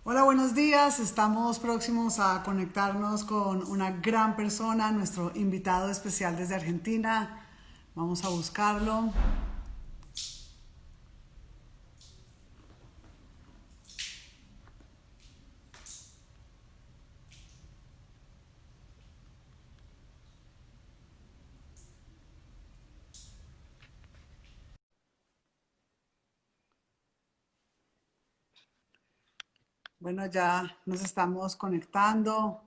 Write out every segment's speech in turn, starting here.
Hola, buenos días. Estamos próximos a conectarnos con una gran persona, nuestro invitado especial desde Argentina. Vamos a buscarlo. Bueno, ya nos estamos conectando.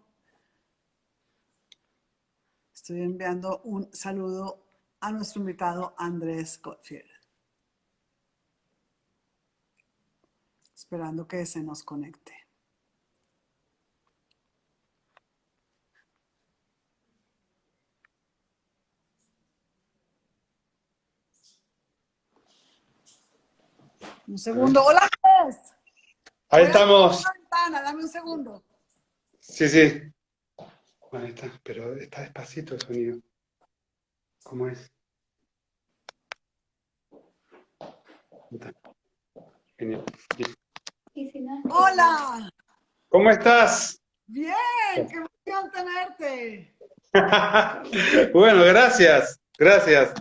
Estoy enviando un saludo a nuestro invitado Andrés Gottfried, esperando que se nos conecte. Un A ver. segundo. Hola, Andrés. Ahí Voy a cerrar estamos. la ventana. Dame un segundo. Sí, sí. Bueno, ahí está, pero está despacito el sonido. ¿Cómo es? Ahí está. Genial. Bien. Hola. ¿Cómo estás? Bien. Qué emoción tenerte. Bueno, gracias. Gracias.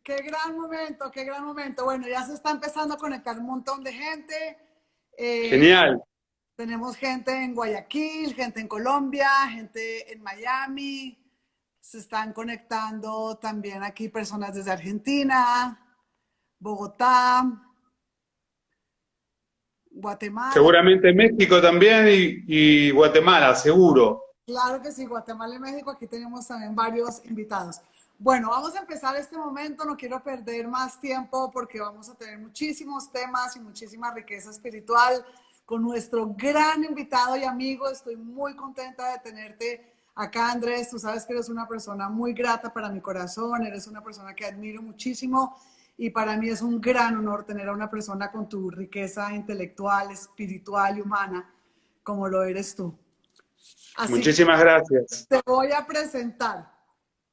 Qué gran momento, qué gran momento. Bueno, ya se está empezando a conectar un montón de gente. Eh, Genial. tenemos gente en Guayaquil, gente en Colombia, gente en Miami. Se están conectando también aquí personas desde Argentina, Bogotá, Guatemala. Seguramente México también y Guatemala, seguro. Claro que sí, Guatemala y México, aquí tenemos también varios invitados. Bueno, vamos a empezar este momento, no quiero perder más tiempo porque vamos a tener muchísimos temas y muchísima riqueza espiritual con nuestro gran invitado y amigo. Estoy muy contenta de tenerte acá, Andrés. Tú sabes que eres una persona muy grata para mi corazón, eres una persona que admiro muchísimo y para mí es un gran honor tener a una persona con tu riqueza intelectual, espiritual y humana como lo eres tú. Así que Muchísimas gracias. te voy a presentar.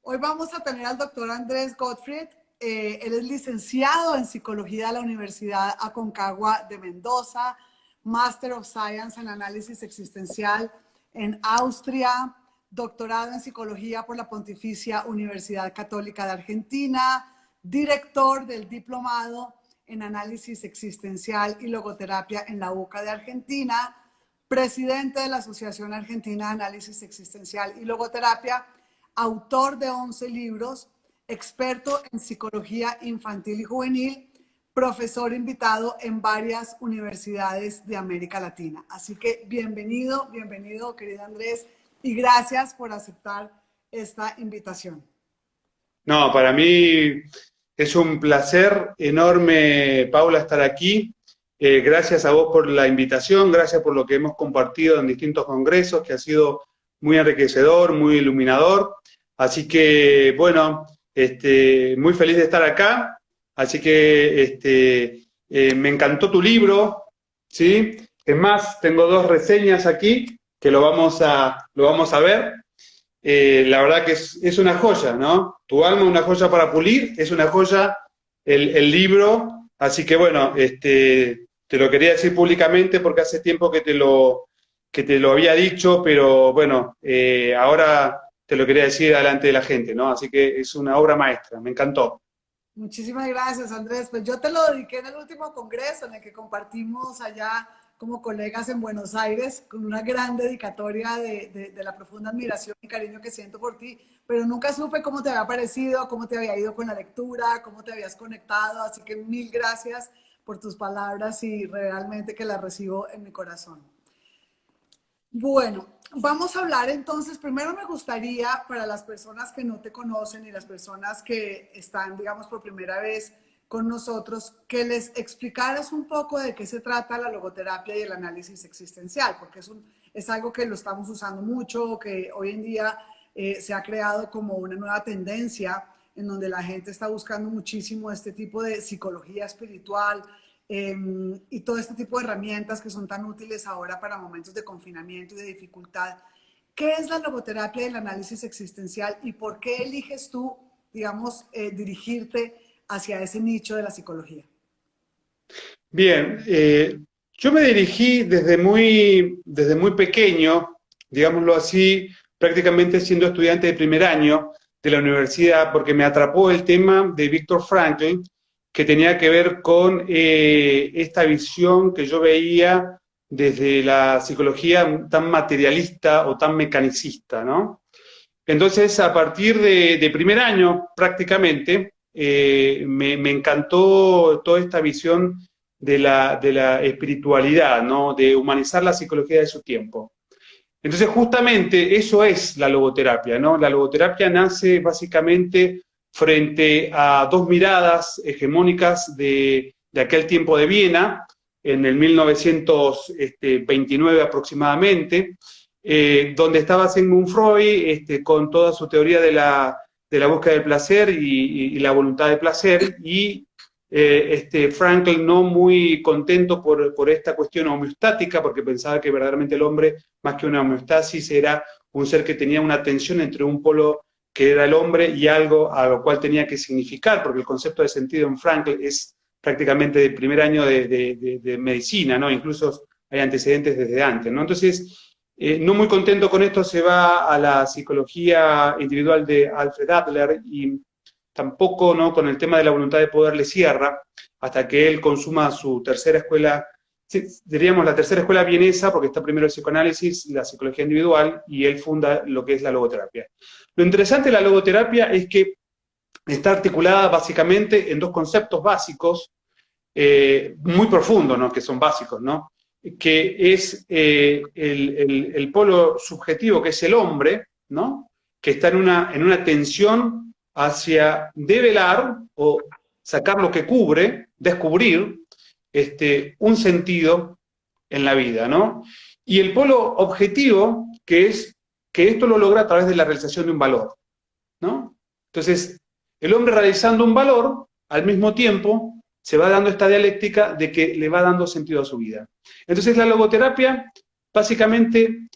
Hoy vamos a tener al doctor Andrés Gottfried. Él es licenciado en psicología de la Universidad Aconcagua de Mendoza, Master of Science en análisis existencial en Austria, doctorado en psicología por la Pontificia Universidad Católica de Argentina, director del diplomado en análisis existencial y logoterapia en la UCA de Argentina, presidente de la Asociación Argentina de Análisis Existencial y Logoterapia, autor de 11 libros, experto en psicología infantil y juvenil, profesor invitado en varias universidades de América Latina. Así que bienvenido, bienvenido, querido Andrés, y gracias por aceptar esta invitación. No, para mí es un placer enorme, Paula, estar aquí. Gracias a vos por la invitación, gracias por lo que hemos compartido en distintos congresos, que ha sido muy enriquecedor, muy iluminador. Así que, bueno, muy feliz de estar acá. Así que me encantó tu libro, ¿sí? Es más, tengo dos reseñas aquí que lo vamos a ver. La verdad que es una joya, ¿no? Tu alma, una joya para pulir, es una joya el libro, así que bueno, te lo quería decir públicamente porque hace tiempo que te lo había dicho, pero bueno, ahora te lo quería decir delante de la gente, ¿no? Así que es una obra maestra, me encantó. Muchísimas gracias, Andrés. Pues yo te lo dediqué en el último congreso en el que compartimos allá como colegas en Buenos Aires, con una gran dedicatoria de la profunda admiración y cariño que siento por ti, pero nunca supe cómo te había parecido, cómo te había ido con la lectura, cómo te habías conectado, así que mil gracias por tus palabras y realmente que las recibo en mi corazón. Bueno, vamos a hablar entonces, primero me gustaría para las personas que no te conocen y las personas que están, digamos, por primera vez con nosotros, que les explicaras un poco de qué se trata la logoterapia y el análisis existencial, porque es algo que lo estamos usando mucho, que hoy en día se ha creado como una nueva tendencia en donde la gente está buscando muchísimo este tipo de psicología espiritual, y todo este tipo de herramientas que son tan útiles ahora para momentos de confinamiento y de dificultad. ¿Qué es la logoterapia y el análisis existencial y por qué eliges tú, digamos, dirigirte hacia ese nicho de la psicología? Bien, Yo me dirigí desde muy pequeño, digámoslo así, prácticamente siendo estudiante de primer año de la universidad, porque me atrapó el tema de Viktor Frankl, que tenía que ver con esta visión que yo veía desde la psicología tan materialista o tan mecanicista, ¿no? Entonces, a partir de primer año, prácticamente, me encantó toda esta visión de la espiritualidad, ¿no? De humanizar la psicología de su tiempo. Entonces, justamente eso es la logoterapia, ¿no? La logoterapia nace básicamente frente a dos miradas hegemónicas de aquel tiempo de Viena, en el 1929 aproximadamente, donde estaba Sigmund Freud con toda su teoría de la búsqueda del placer y la voluntad de placer, y Frankl no muy contento por esta cuestión homeostática, porque pensaba que verdaderamente el hombre, más que una homeostasis, era un ser que tenía una tensión entre un polo que era el hombre y algo a lo cual tenía que significar, porque el concepto de sentido en Frankl es prácticamente del primer año de medicina, ¿no? Incluso hay antecedentes desde antes, ¿no? Entonces, no muy contento con esto, se va a la psicología individual de Alfred Adler y tampoco, ¿no?, con el tema de la voluntad de poder le cierra, hasta que él consuma su tercera escuela, diríamos la tercera escuela vienesa, porque está primero el psicoanálisis, la psicología individual, y él funda lo que es la logoterapia. Lo interesante de la logoterapia es que está articulada básicamente en dos conceptos básicos, muy profundos, ¿no?, que son básicos, ¿no?, que es el polo subjetivo, que es el hombre, ¿no?, que está en una tensión hacia develar o sacar lo que cubre, descubrir un sentido en la vida, ¿no? Y el polo objetivo, que es que esto lo logra a través de la realización de un valor, ¿no? Entonces, el hombre realizando un valor, al mismo tiempo, se va dando esta dialéctica de que le va dando sentido a su vida. Entonces, la logoterapia, básicamente,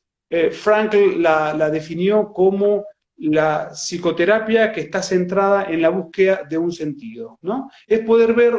Frankl la definió como la psicoterapia que está centrada en la búsqueda de un sentido, ¿no? Es poder ver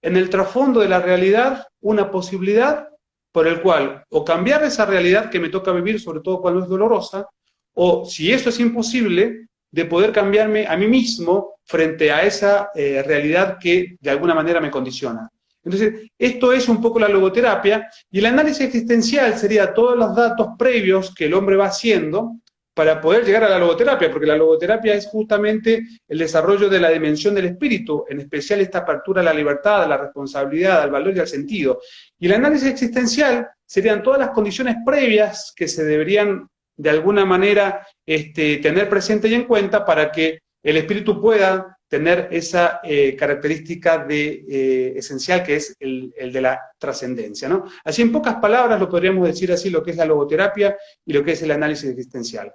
en el trasfondo de la realidad una posibilidad por el cual o cambiar esa realidad que me toca vivir, sobre todo cuando es dolorosa, o si eso es imposible, de poder cambiarme a mí mismo frente a esa realidad que de alguna manera me condiciona. Entonces, esto es un poco la logoterapia, y el análisis existencial sería todos los datos previos que el hombre va haciendo para poder llegar a la logoterapia, porque la logoterapia es justamente el desarrollo de la dimensión del espíritu, en especial esta apertura a la libertad, a la responsabilidad, al valor y al sentido. Y el análisis existencial serían todas las condiciones previas que se deberían de alguna manera tener presente y en cuenta para que el espíritu pueda tener esa característica esencial, que es el de la trascendencia, ¿no? Así, en pocas palabras, lo podríamos decir así, lo que es la logoterapia y lo que es el análisis existencial.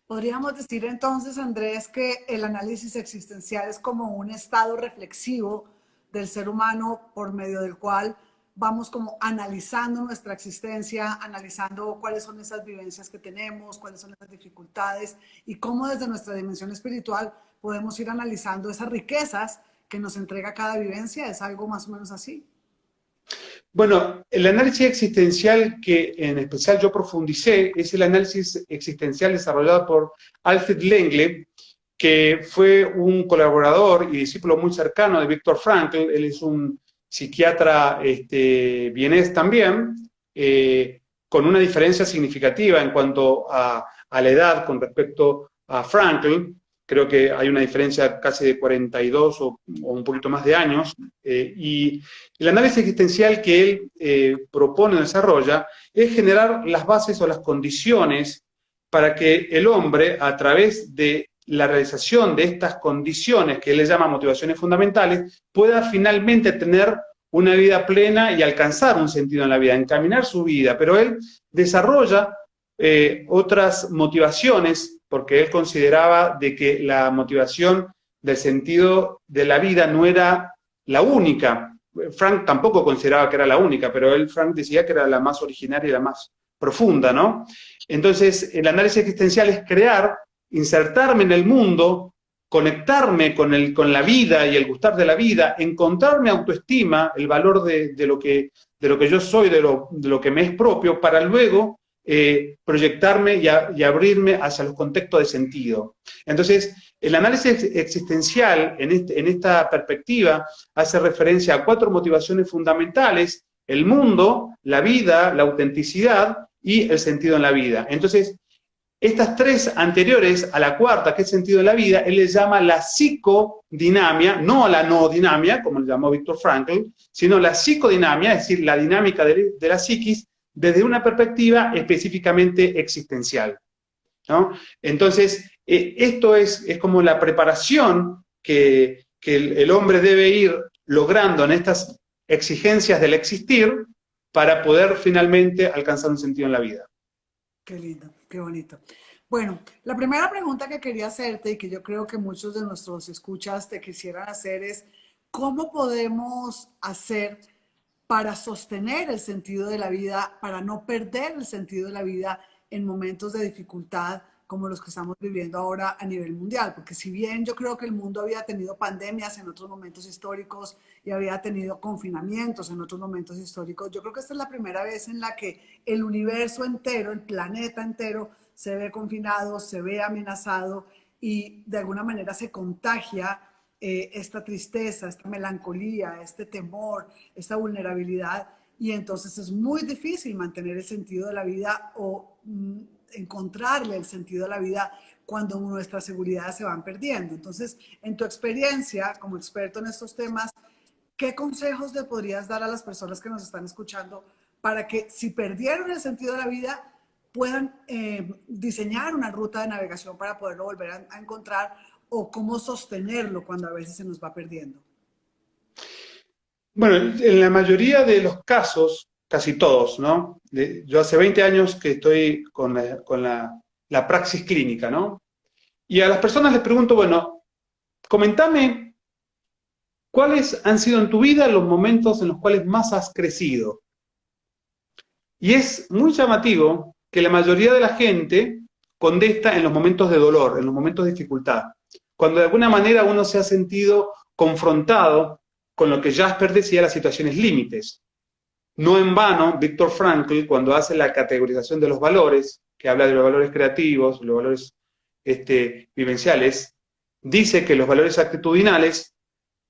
Podríamos decir entonces, Andrés, que el análisis existencial es como un estado reflexivo del ser humano por medio del cual vamos como analizando nuestra existencia, analizando cuáles son esas vivencias que tenemos, cuáles son esas dificultades y cómo desde nuestra dimensión espiritual podemos ir analizando esas riquezas que nos entrega cada vivencia. ¿Es algo más o menos así? Bueno, el análisis existencial que en especial yo profundicé es el análisis existencial desarrollado por Alfred Lengle, que fue un colaborador y discípulo muy cercano de Viktor Frankl. Él es un psiquiatra vienés también, con una diferencia significativa en cuanto a la edad con respecto a Frankl. Creo que hay una diferencia casi de 42 o un poquito más de años, y el análisis existencial que él propone y desarrolla es generar las bases o las condiciones para que el hombre, a través de la realización de estas condiciones que él le llama motivaciones fundamentales, pueda finalmente tener una vida plena y alcanzar un sentido en la vida, encaminar su vida. Pero él desarrolla otras motivaciones, porque él consideraba de que la motivación del sentido de la vida no era la única. Frank tampoco consideraba que era la única, pero Frank decía que era la más originaria y la más profunda, ¿no? Entonces, el análisis existencial es crear, insertarme en el mundo conectarme con la vida y el gustar de la vida, encontrar mi autoestima, el valor de lo que yo soy, de lo que me es propio, para luego proyectarme y abrirme hacia los contextos de sentido. Entonces, el análisis existencial en esta perspectiva hace referencia a 4 motivaciones fundamentales: el mundo, la vida, la autenticidad y el sentido en la vida. Entonces, estas 3 anteriores a la cuarta, que es el sentido de la vida, él le llama la psicodinamia, no la no dinamia, como le llamó Viktor Frankl, sino la psicodinamia, es decir, la dinámica de la psiquis, desde una perspectiva específicamente existencial, ¿no? Entonces, esto es como la preparación que el hombre debe ir logrando en estas exigencias del existir para poder finalmente alcanzar un sentido en la vida. Qué lindo, qué bonito. Bueno, la primera pregunta que quería hacerte y que yo creo que muchos de nuestros escuchas te quisieran hacer es, ¿cómo podemos hacer para sostener el sentido de la vida, para no perder el sentido de la vida en momentos de dificultad como los que estamos viviendo ahora a nivel mundial? Porque si bien yo creo que el mundo había tenido pandemias en otros momentos históricos y había tenido confinamientos en otros momentos históricos, yo creo que esta es la primera vez en la que el universo entero, el planeta entero, se ve confinado, se ve amenazado y de alguna manera se contagia esta tristeza, esta melancolía, este temor, esta vulnerabilidad, y entonces es muy difícil mantener el sentido de la vida o encontrarle el sentido de la vida cuando nuestras seguridades se van perdiendo. Entonces, en tu experiencia como experto en estos temas, ¿qué consejos le podrías dar a las personas que nos están escuchando para que si perdieron el sentido de la vida puedan diseñar una ruta de navegación para poderlo volver a encontrar, o cómo sostenerlo cuando a veces se nos va perdiendo? Bueno, en la mayoría de los casos, casi todos, ¿no? Yo hace 20 años que estoy con la praxis clínica, ¿no? Y a las personas les pregunto, bueno, comentame cuáles han sido en tu vida los momentos en los cuales más has crecido. Y es muy llamativo que la mayoría de la gente contesta en los momentos de dolor, en los momentos de dificultad, cuando de alguna manera uno se ha sentido confrontado con lo que Jasper decía, las situaciones límites. No en vano, Viktor Frankl, cuando hace la categorización de los valores, que habla de los valores creativos, los valores vivenciales, dice que los valores actitudinales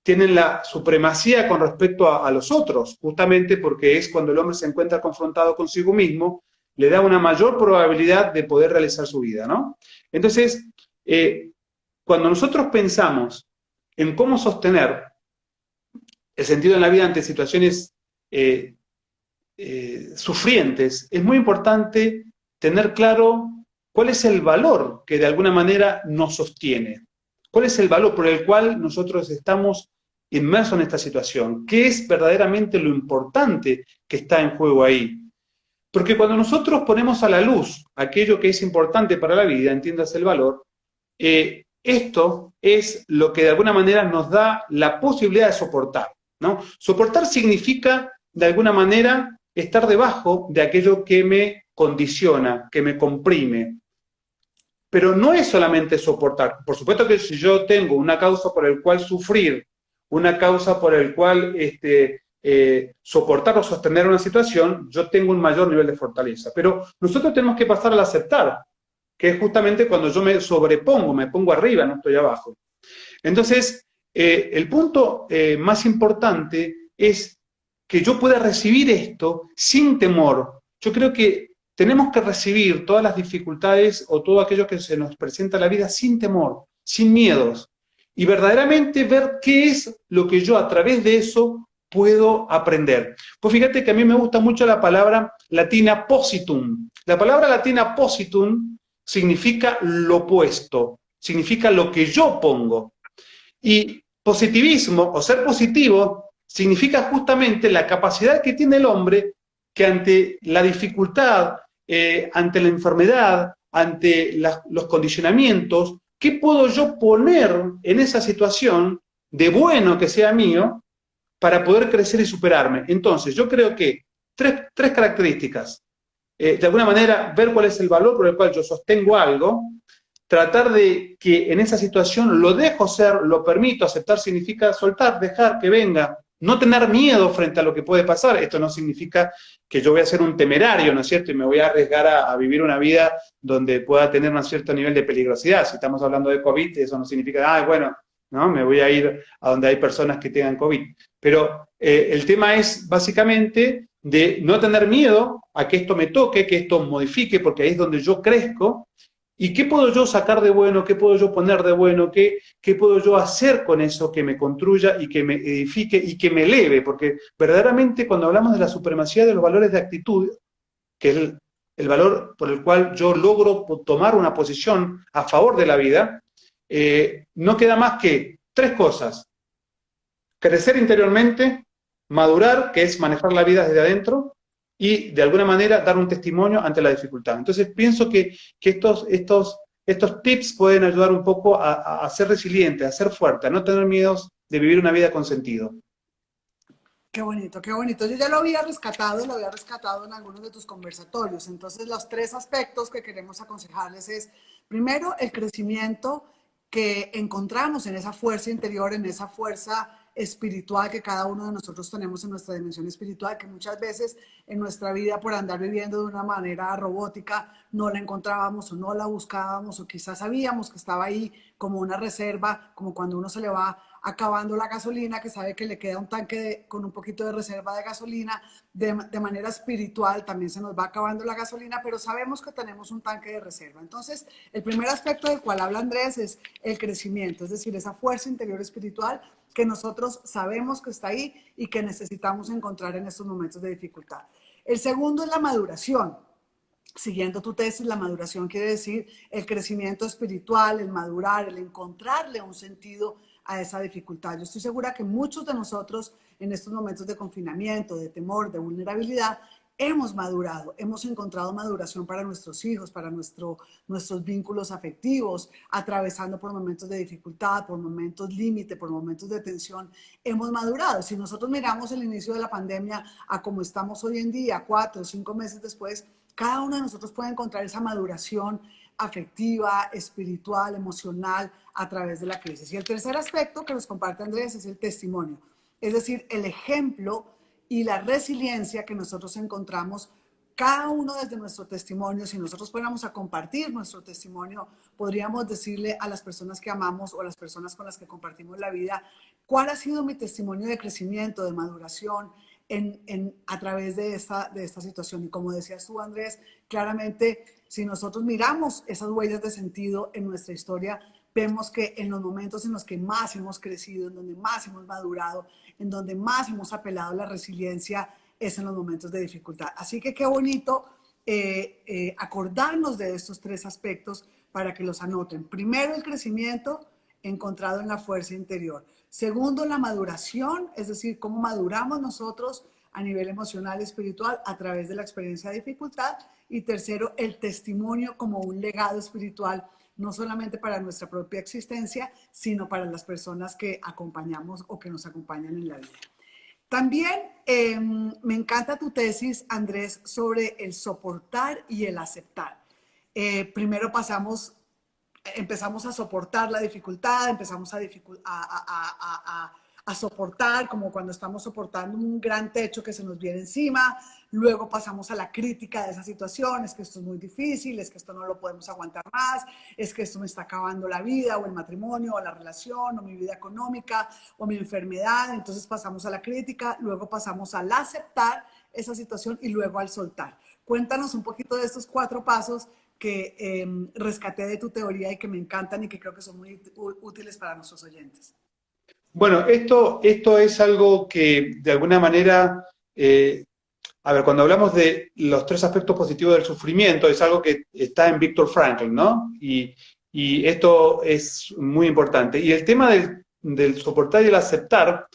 tienen la supremacía con respecto a los otros, justamente porque es cuando el hombre se encuentra confrontado consigo mismo, le da una mayor probabilidad de poder realizar su vida, ¿no? Entonces, cuando nosotros pensamos en cómo sostener el sentido en la vida ante situaciones sufrientes, es muy importante tener claro cuál es el valor que de alguna manera nos sostiene. ¿Cuál es el valor por el cual nosotros estamos inmersos en esta situación? ¿Qué es verdaderamente lo importante que está en juego ahí? Porque cuando nosotros ponemos a la luz aquello que es importante para la vida, entiéndase el valor, esto es lo que de alguna manera nos da la posibilidad de soportar, ¿no? Soportar significa, de alguna manera, estar debajo de aquello que me condiciona, que me comprime. Pero no es solamente soportar. Por supuesto que si yo tengo una causa por la cual sufrir, una causa por la cual soportar o sostener una situación, yo tengo un mayor nivel de fortaleza. Pero nosotros tenemos que pasar al aceptar, que es justamente cuando yo me sobrepongo, me pongo arriba, no estoy abajo. Entonces, el punto más importante es que yo pueda recibir esto sin temor. Yo creo que tenemos que recibir todas las dificultades o todo aquello que se nos presenta en la vida sin temor, sin miedos, y verdaderamente ver qué es lo que yo a través de eso puedo aprender. Pues fíjate que a mí me gusta mucho la palabra latina positum. La palabra latina positum significa lo opuesto, significa lo que yo pongo. Y positivismo, o ser positivo, significa justamente la capacidad que tiene el hombre que ante la dificultad, ante la enfermedad, ante los condicionamientos, ¿qué puedo yo poner en esa situación de bueno que sea mío para poder crecer y superarme? Entonces, yo creo que tres características. De alguna manera, ver cuál es el valor por el cual yo sostengo algo, tratar de que en esa situación lo dejo ser, lo permito, aceptar significa soltar, dejar que venga, no tener miedo frente a lo que puede pasar. Esto no significa que yo voy a ser un temerario, ¿no es cierto? Y me voy a arriesgar a vivir una vida donde pueda tener un cierto nivel de peligrosidad. Si estamos hablando de COVID, eso no significa, bueno, ¿no? Me voy a ir a donde hay personas que tengan COVID. Pero el tema es básicamente de no tener miedo a que esto me toque, que esto modifique, porque ahí es donde yo crezco. ¿Y qué puedo yo sacar de bueno? ¿Qué puedo yo poner de bueno? ¿Qué puedo yo hacer con eso que me construya y que me edifique y que me eleve? Porque verdaderamente cuando hablamos de la supremacía de los valores de actitud, que es el valor por el cual yo logro tomar una posición a favor de la vida, no queda más que tres cosas. Crecer interiormente, madurar, que es manejar la vida desde adentro, y de alguna manera dar un testimonio ante la dificultad. Entonces pienso que estos tips pueden ayudar un poco a ser resiliente, a ser fuerte, a no tener miedos de vivir una vida con sentido. Qué bonito, qué bonito. Yo ya lo había rescatado en algunos de tus conversatorios. Entonces, los tres aspectos que queremos aconsejarles es, primero, el crecimiento que encontramos en esa fuerza interior, en esa fuerza espiritual que cada uno de nosotros tenemos en nuestra dimensión espiritual, que muchas veces en nuestra vida por andar viviendo de una manera robótica no la encontrábamos o no la buscábamos o quizás sabíamos que estaba ahí como una reserva, como cuando uno se le va acabando la gasolina, que sabe que le queda un tanque con un poquito de reserva de gasolina, de manera espiritual también se nos va acabando la gasolina, pero sabemos que tenemos un tanque de reserva. Entonces, el primer aspecto del cual habla Andrés es el crecimiento, es decir, esa fuerza interior espiritual que nosotros sabemos que está ahí y que necesitamos encontrar en estos momentos de dificultad. El segundo es la maduración. Siguiendo tu tesis, la maduración quiere decir el crecimiento espiritual, el madurar, el encontrarle un sentido a esa dificultad. Yo estoy segura que muchos de nosotros en estos momentos de confinamiento, de temor, de vulnerabilidad, hemos madurado, hemos encontrado maduración para nuestros hijos, para nuestros vínculos afectivos, atravesando por momentos de dificultad, por momentos límite, por momentos de tensión, hemos madurado. Si nosotros miramos el inicio de la pandemia a cómo estamos hoy en día, 4 o 5 meses después, cada uno de nosotros puede encontrar esa maduración afectiva, espiritual, emocional a través de la crisis. Y el tercer aspecto que nos comparte Andrés es el testimonio, es decir, el ejemplo y la resiliencia que nosotros encontramos cada uno desde nuestro testimonio. Si nosotros fuéramos a compartir nuestro testimonio, podríamos decirle a las personas que amamos o a las personas con las que compartimos la vida, ¿cuál ha sido mi testimonio de crecimiento, de maduración a través de esta situación? Y como decías tú, Andrés, claramente, si nosotros miramos esas huellas de sentido en nuestra historia, vemos que en los momentos en los que más hemos crecido, en donde más hemos madurado, en donde más hemos apelado a la resiliencia, es en los momentos de dificultad. Así que qué bonito acordarnos de estos tres aspectos para que los anoten. Primero, el crecimiento encontrado en la fuerza interior. Segundo, la maduración, es decir, cómo maduramos nosotros a nivel emocional y espiritual a través de la experiencia de dificultad. Y tercero, el testimonio como un legado espiritual, no solamente para nuestra propia existencia, sino para las personas que acompañamos o que nos acompañan en la vida. También me encanta tu tesis, Andrés, sobre el soportar y el aceptar. Primero empezamos a soportar la dificultad, empezamos a soportar, como cuando estamos soportando un gran techo que se nos viene encima. Luego pasamos a la crítica de esa situación, es que esto es muy difícil, es que esto no lo podemos aguantar más, es que esto me está acabando la vida, o el matrimonio, o la relación, o mi vida económica, o mi enfermedad. Entonces pasamos a la crítica, luego pasamos al aceptar esa situación y luego al soltar. Cuéntanos un poquito de estos 4 pasos que rescaté de tu teoría y que me encantan y que creo que son muy útiles para nuestros oyentes. Bueno, esto es algo que de alguna manera, a ver, cuando hablamos de los 3 aspectos positivos del sufrimiento, es algo que está en Viktor Frankl, ¿no? Y esto es muy importante. Y el tema del soportar y el aceptar,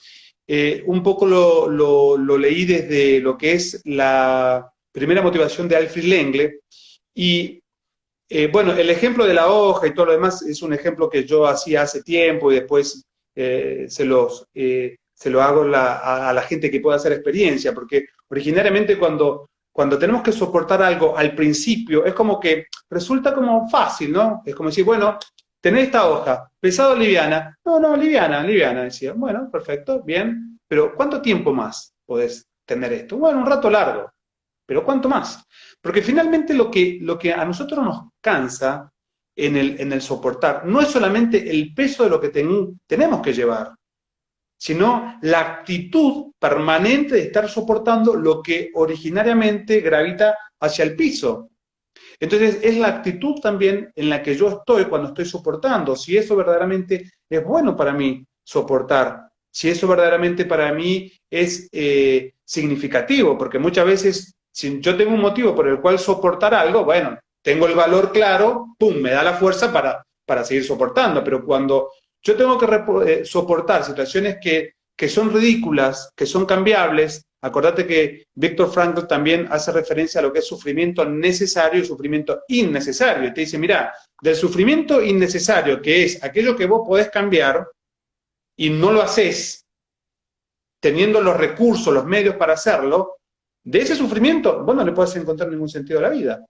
un poco lo leí desde lo que es la primera motivación de Alfred Lengle. Y bueno, el ejemplo de la hoja y todo lo demás es un ejemplo que yo hacía hace tiempo y después se lo hago a la gente que pueda hacer experiencia, porque originariamente cuando cuando tenemos que soportar algo al principio, es como que resulta como fácil, ¿no? Es como decir, bueno, tenés esta hoja, pesado o liviana. No, no, liviana, liviana, decía. Bueno, perfecto, bien, pero ¿cuánto tiempo más podés tener esto? Bueno, un rato largo, pero ¿cuánto más? Porque finalmente lo que a nosotros nos cansa en el soportar no es solamente el peso de lo que tenemos que llevar, sino la actitud permanente de estar soportando lo que originariamente gravita hacia el piso. Entonces, es la actitud también en la que yo estoy cuando estoy soportando, si eso verdaderamente es bueno para mí soportar, si eso verdaderamente para mí es significativo, porque muchas veces, si yo tengo un motivo por el cual soportar algo, bueno, tengo el valor claro, pum, me da la fuerza para seguir soportando, pero cuando yo tengo que soportar situaciones que son ridículas, que son cambiables. Acordate que Viktor Frankl también hace referencia a lo que es sufrimiento necesario y sufrimiento innecesario. Y te dice, mira, del sufrimiento innecesario, que es aquello que vos podés cambiar y no lo haces teniendo los recursos, los medios para hacerlo, de ese sufrimiento vos no le podés encontrar ningún sentido a la vida.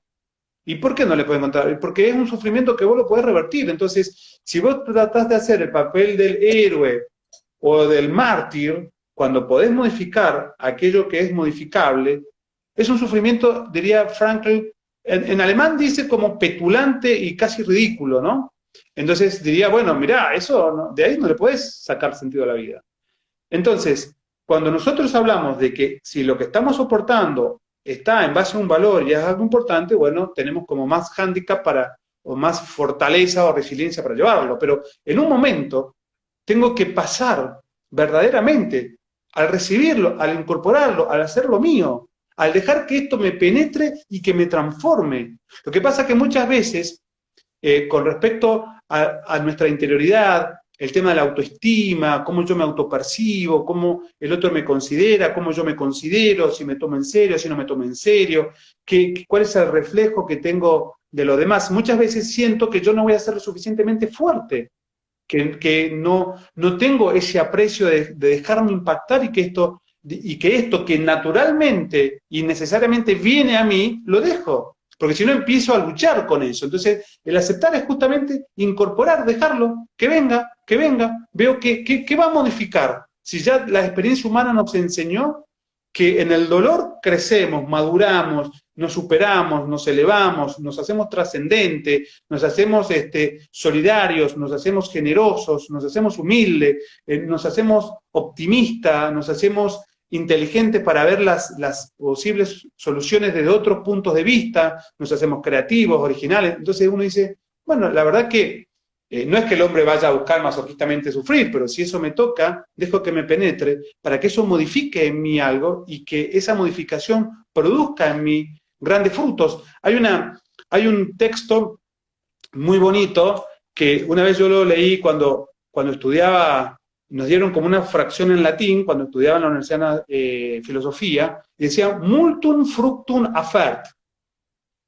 ¿Y por qué no le podés encontrar? Porque es un sufrimiento que vos lo podés revertir. Entonces, si vos tratás de hacer el papel del héroe o del mártir, cuando podés modificar aquello que es modificable, es un sufrimiento, diría Frankl, en alemán dice como petulante y casi ridículo, ¿no? Entonces diría, bueno, mirá, eso de ahí no le podés sacar sentido a la vida. Entonces, cuando nosotros hablamos de que si lo que estamos soportando está en base a un valor y es algo importante, bueno, tenemos como más hándicap o más fortaleza o resiliencia para llevarlo. Pero en un momento tengo que pasar verdaderamente al recibirlo, al incorporarlo, al hacerlo mío, al dejar que esto me penetre y que me transforme. Lo que pasa es que muchas veces, con respecto a nuestra interioridad, el tema de la autoestima, cómo yo me autopercibo, cómo el otro me considera, cómo yo me considero, si me tomo en serio, si no me tomo en serio, cuál es el reflejo que tengo de lo demás. Muchas veces siento que yo no voy a ser lo suficientemente fuerte, que no tengo ese aprecio de dejarme impactar y que esto que naturalmente y necesariamente viene a mí, lo dejo. Porque si no empiezo a luchar con eso. Entonces, el aceptar es justamente incorporar, dejarlo, que venga, veo que va a modificar. Si ya la experiencia humana nos enseñó que en el dolor crecemos, maduramos, nos superamos, nos elevamos, nos hacemos trascendentes, nos hacemos solidarios, nos hacemos generosos, nos hacemos humildes, nos hacemos optimistas, nos hacemos inteligentes para ver las posibles soluciones desde otros puntos de vista, nos hacemos creativos, originales. Entonces uno dice, bueno, la verdad que no es que el hombre vaya a buscar masoquistamente sufrir, pero si eso me toca, dejo que me penetre para que eso modifique en mí algo y que esa modificación produzca en mí grandes frutos. Hay un texto muy bonito que una vez yo lo leí cuando estudiaba, nos dieron como una fracción en latín, cuando estudiaba en la Universidad de Filosofía, y decía, multum fructum affert.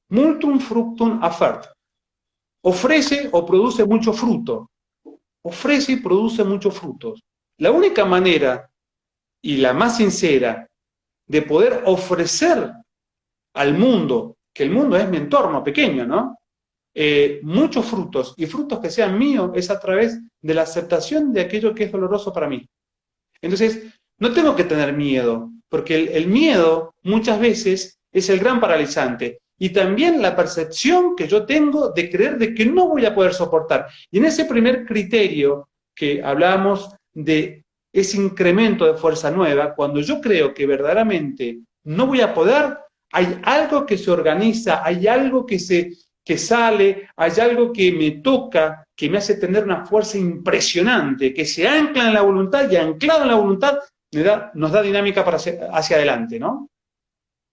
Multum fructum affert. Ofrece o produce mucho fruto. Ofrece y produce muchos frutos. La única manera y la más sincera de poder ofrecer al mundo, que el mundo es mi entorno pequeño, ¿no? Muchos frutos y frutos que sean míos es a través de la aceptación de aquello que es doloroso para mí. Entonces, no tengo que tener miedo, porque el miedo muchas veces es el gran paralizante. Y también la percepción que yo tengo de creer de que no voy a poder soportar. Y en ese primer criterio que hablábamos de ese incremento de fuerza nueva, cuando yo creo que verdaderamente no voy a poder, hay algo que se organiza, hay algo que sale, hay algo que me toca, que me hace tener una fuerza impresionante, que se ancla en la voluntad y anclado en la voluntad nos da dinámica para hacia adelante, ¿no?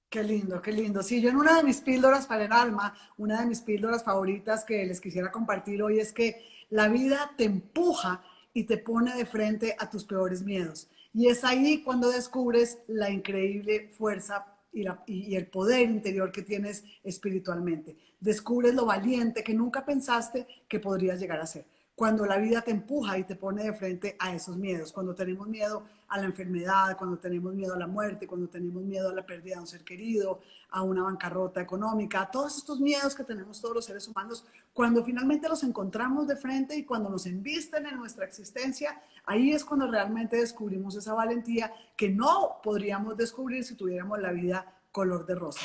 Qué lindo, qué lindo. Sí, yo en una de mis píldoras para el alma, una de mis píldoras favoritas que les quisiera compartir hoy es que la vida te empuja y te pone de frente a tus peores miedos. Y es ahí cuando descubres la increíble fuerza y el poder interior que tienes espiritualmente. Descubres lo valiente que nunca pensaste que podrías llegar a ser. cuando la vida te empuja y te pone de frente a esos miedos, cuando tenemos miedo a la enfermedad, cuando tenemos miedo a la muerte, cuando tenemos miedo a la pérdida de un ser querido, a una bancarrota económica, todos estos miedos que tenemos todos los seres humanos, cuando finalmente los encontramos de frente y cuando nos embisten en nuestra existencia, ahí es cuando realmente descubrimos esa valentía que no podríamos descubrir si tuviéramos la vida color de rosa.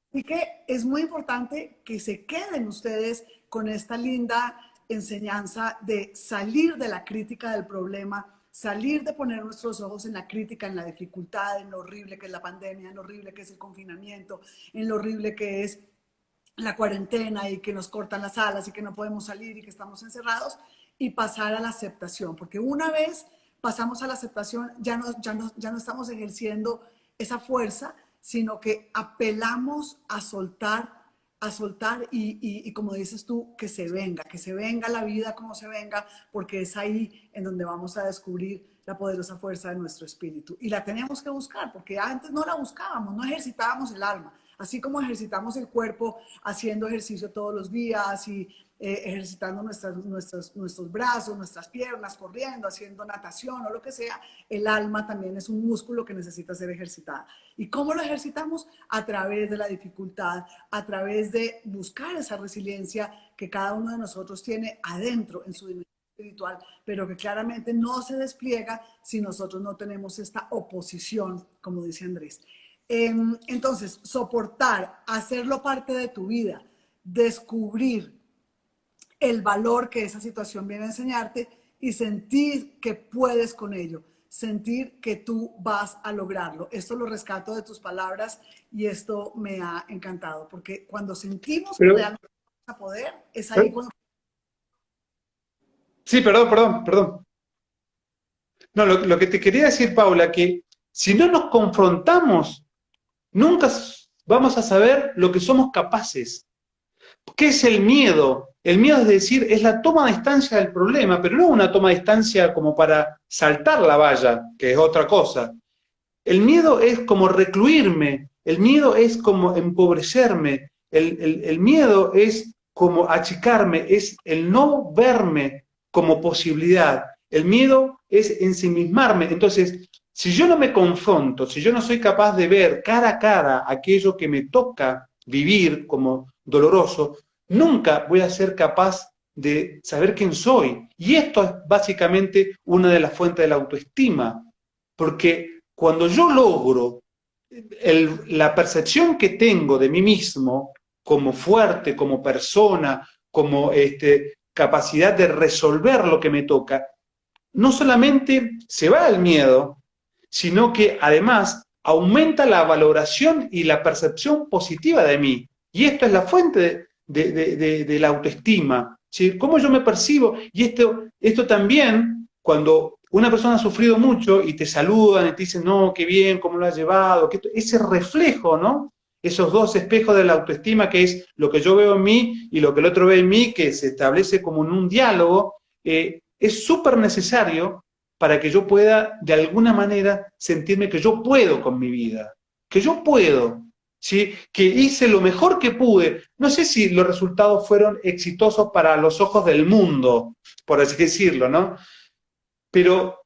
Así que es muy importante que se queden ustedes con esta linda enseñanza de salir de la crítica del problema, salir de poner nuestros ojos en la crítica, en la dificultad, en lo horrible que es la pandemia, en lo horrible que es el confinamiento, en lo horrible que es la cuarentena y que nos cortan las alas y que no podemos salir y que estamos encerrados, y pasar a la aceptación, porque una vez pasamos a la aceptación ya no estamos ejerciendo esa fuerza, sino que apelamos a soltar y como dices tú, que se venga la vida como se venga, porque es ahí en donde vamos a descubrir la poderosa fuerza de nuestro espíritu. Y la tenemos que buscar, porque antes no la buscábamos, no ejercitábamos el alma. Así como ejercitamos el cuerpo haciendo ejercicio todos los días y ejercitando nuestros brazos, nuestras piernas, corriendo, haciendo natación o lo que sea, el alma también es un músculo que necesita ser ejercitada. ¿Y cómo lo ejercitamos? A través de la dificultad, a través de buscar esa resiliencia que cada uno de nosotros tiene adentro en su dimensión espiritual, pero que claramente no se despliega si nosotros no tenemos esta oposición, como dice Andrés. Entonces, soportar, hacerlo parte de tu vida, descubrir el valor que esa situación viene a enseñarte y sentir que puedes con ello, sentir que tú vas a lograrlo. Esto lo rescato de tus palabras y esto me ha encantado, porque cuando sentimos que realmente vamos a poder, es ahí cuando... Sí, perdón. No, lo que te quería decir, Paula, que si no nos confrontamos, nunca vamos a saber lo que somos capaces. ¿Qué es el miedo? El miedo es decir, es la toma de distancia del problema, pero no una toma de distancia como para saltar la valla, que es otra cosa. El miedo es como recluirme, el miedo es como empobrecerme, el miedo es como achicarme, es el no verme como posibilidad. El miedo es ensimismarme. Entonces, si yo no me confronto, si yo no soy capaz de ver cara a cara aquello que me toca vivir como doloroso, nunca voy a ser capaz de saber quién soy. Y esto es básicamente una de las fuentes de la autoestima, porque cuando yo logro la percepción que tengo de mí mismo como fuerte, como persona, como capacidad de resolver lo que me toca, no solamente se va el miedo, sino que además aumenta la valoración y la percepción positiva de mí. Y esto es la fuente de la autoestima, ¿sí? ¿Cómo yo me percibo? Y esto también, cuando una persona ha sufrido mucho y te saludan y te dicen, no, qué bien, cómo lo has llevado, ese reflejo, ¿no? Esos dos espejos de la autoestima, que es lo que yo veo en mí y lo que el otro ve en mí, que se establece como en un diálogo, es súper necesario para que yo pueda, de alguna manera, sentirme que yo puedo con mi vida, que yo puedo, ¿sí? Que hice lo mejor que pude. No sé si los resultados fueron exitosos para los ojos del mundo, por así decirlo, ¿no? Pero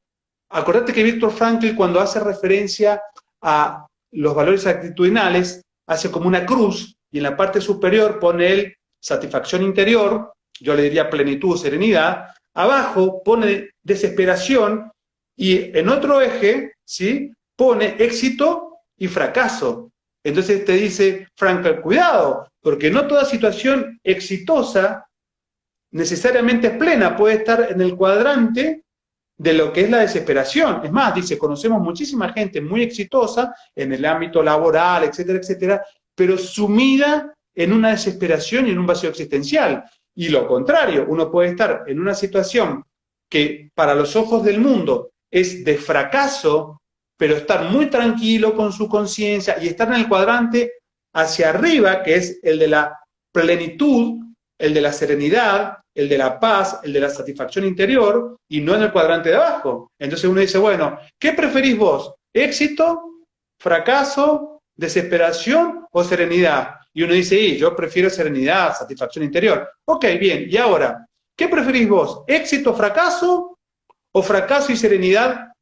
acordate que Viktor Frankl, cuando hace referencia a los valores actitudinales, hace como una cruz y en la parte superior pone él satisfacción interior, yo le diría plenitud, serenidad, abajo pone desesperación y en otro eje, ¿sí?, pone éxito y fracaso. Entonces te dice Frankl, cuidado, porque no toda situación exitosa necesariamente es plena, puede estar en el cuadrante de lo que es la desesperación. Es más, dice, conocemos muchísima gente muy exitosa en el ámbito laboral, etcétera, etcétera, pero sumida en una desesperación y en un vacío existencial. Y lo contrario, uno puede estar en una situación que para los ojos del mundo es de fracaso, pero estar muy tranquilo con su conciencia y estar en el cuadrante hacia arriba, que es el de la plenitud, el de la serenidad, el de la paz, el de la satisfacción interior, y no en el cuadrante de abajo. Entonces uno dice, bueno, ¿qué preferís vos? ¿Éxito, fracaso, desesperación o serenidad? Y uno dice, yo prefiero serenidad, satisfacción interior. Ok, bien, y ahora, ¿Qué preferís vos? ¿Éxito, fracaso o fracaso y serenidad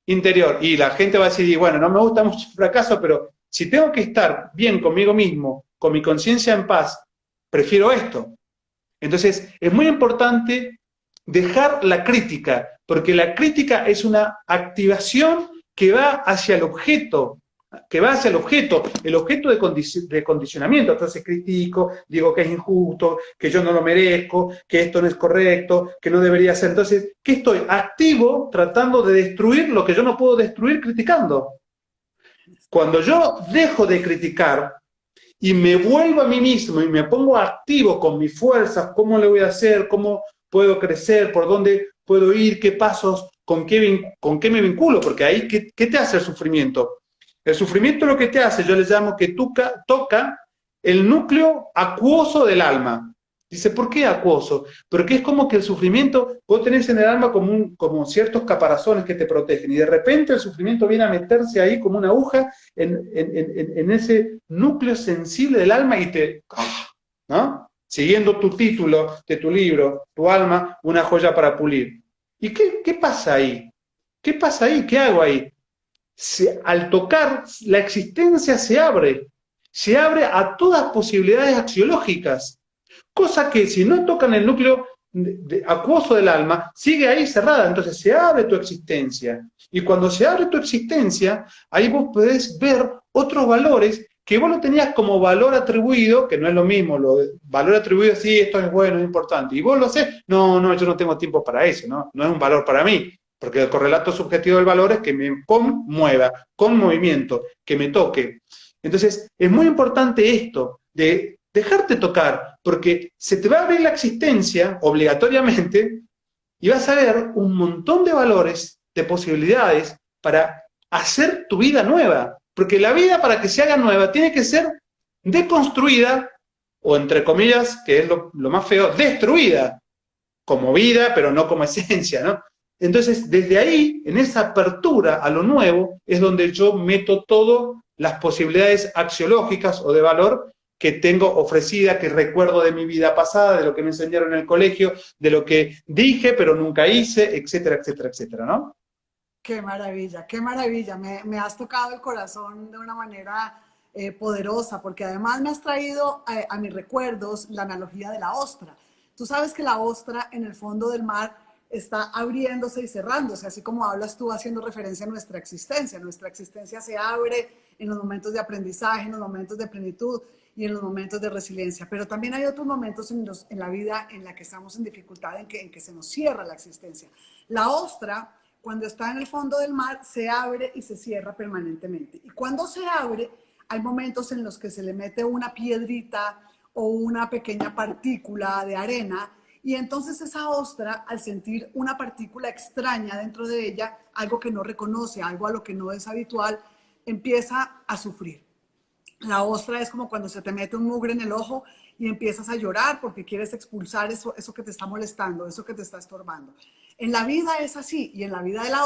interior? Y la gente va a decir, bueno, no me gusta mucho el fracaso, pero si tengo que estar bien conmigo mismo, con mi conciencia en paz, prefiero esto. Entonces, es muy importante dejar la crítica, porque la crítica es una activación que va hacia el objeto, el objeto de condicionamiento. Entonces critico, digo que es injusto, que yo no lo merezco, que esto no es correcto, que no debería ser. Entonces, ¿qué estoy? Activo tratando de destruir lo que yo no puedo destruir criticando. Cuando yo dejo de criticar y me vuelvo a mí mismo y me pongo activo con mis fuerzas, cómo le voy a hacer, cómo puedo crecer, por dónde puedo ir, qué pasos, con qué me vinculo, porque ahí, ¿qué te hace el sufrimiento? El sufrimiento lo que te hace, yo le llamo que toca el núcleo acuoso del alma. Dice, ¿por qué acuoso? Porque es como que el sufrimiento, vos tenés en el alma como ciertos caparazones que te protegen, y de repente el sufrimiento viene a meterse ahí como una aguja en ese núcleo sensible del alma y te, ¿no? Siguiendo tu título de tu libro, tu alma, una joya para pulir. ¿Y qué pasa ahí? ¿Qué pasa ahí? ¿Qué hago ahí? Al tocar, la existencia se abre a todas posibilidades axiológicas, cosa que si no tocan el núcleo acuoso del alma, sigue ahí cerrada, entonces se abre tu existencia, y cuando se abre tu existencia, ahí vos podés ver otros valores que vos lo tenías como valor atribuido, que no es lo mismo, valor atribuido, sí, esto es bueno, es importante, y vos lo sé, no, yo no tengo tiempo para eso, no es un valor para mí, porque el correlato subjetivo del valor es que me conmueva, con movimiento, que me toque. Entonces, es muy importante esto, de dejarte tocar, porque se te va a abrir la existencia, obligatoriamente, y vas a ver un montón de valores, de posibilidades, para hacer tu vida nueva. Porque la vida, para que se haga nueva, tiene que ser deconstruida, o entre comillas, que es lo más feo, destruida, como vida, pero no como esencia, ¿no? Entonces, desde ahí, en esa apertura a lo nuevo, es donde yo meto todas las posibilidades axiológicas o de valor que tengo ofrecida, que recuerdo de mi vida pasada, de lo que me enseñaron en el colegio, de lo que dije pero nunca hice, etcétera, etcétera, etcétera, ¿no? Qué maravilla, qué maravilla. Me has tocado el corazón de una manera poderosa, porque además me has traído a mis recuerdos la analogía de la ostra. Tú sabes que la ostra en el fondo del mar está abriéndose y cerrándose, así como hablas tú haciendo referencia a nuestra existencia. Nuestra existencia se abre en los momentos de aprendizaje, en los momentos de plenitud y en los momentos de resiliencia. Pero también hay otros momentos en la vida en la que estamos en dificultad, en que se nos cierra la existencia. La ostra, cuando está en el fondo del mar, se abre y se cierra permanentemente. Y cuando se abre, hay momentos en los que se le mete una piedrita o una pequeña partícula de arena, y entonces esa ostra, al sentir una partícula extraña dentro de ella, algo que no reconoce, algo a lo que no es habitual, empieza a sufrir. La ostra es como cuando se te mete un mugre en el ojo y empiezas a llorar porque quieres expulsar eso que te está molestando, eso que te está estorbando. En la vida es así, y en la vida de la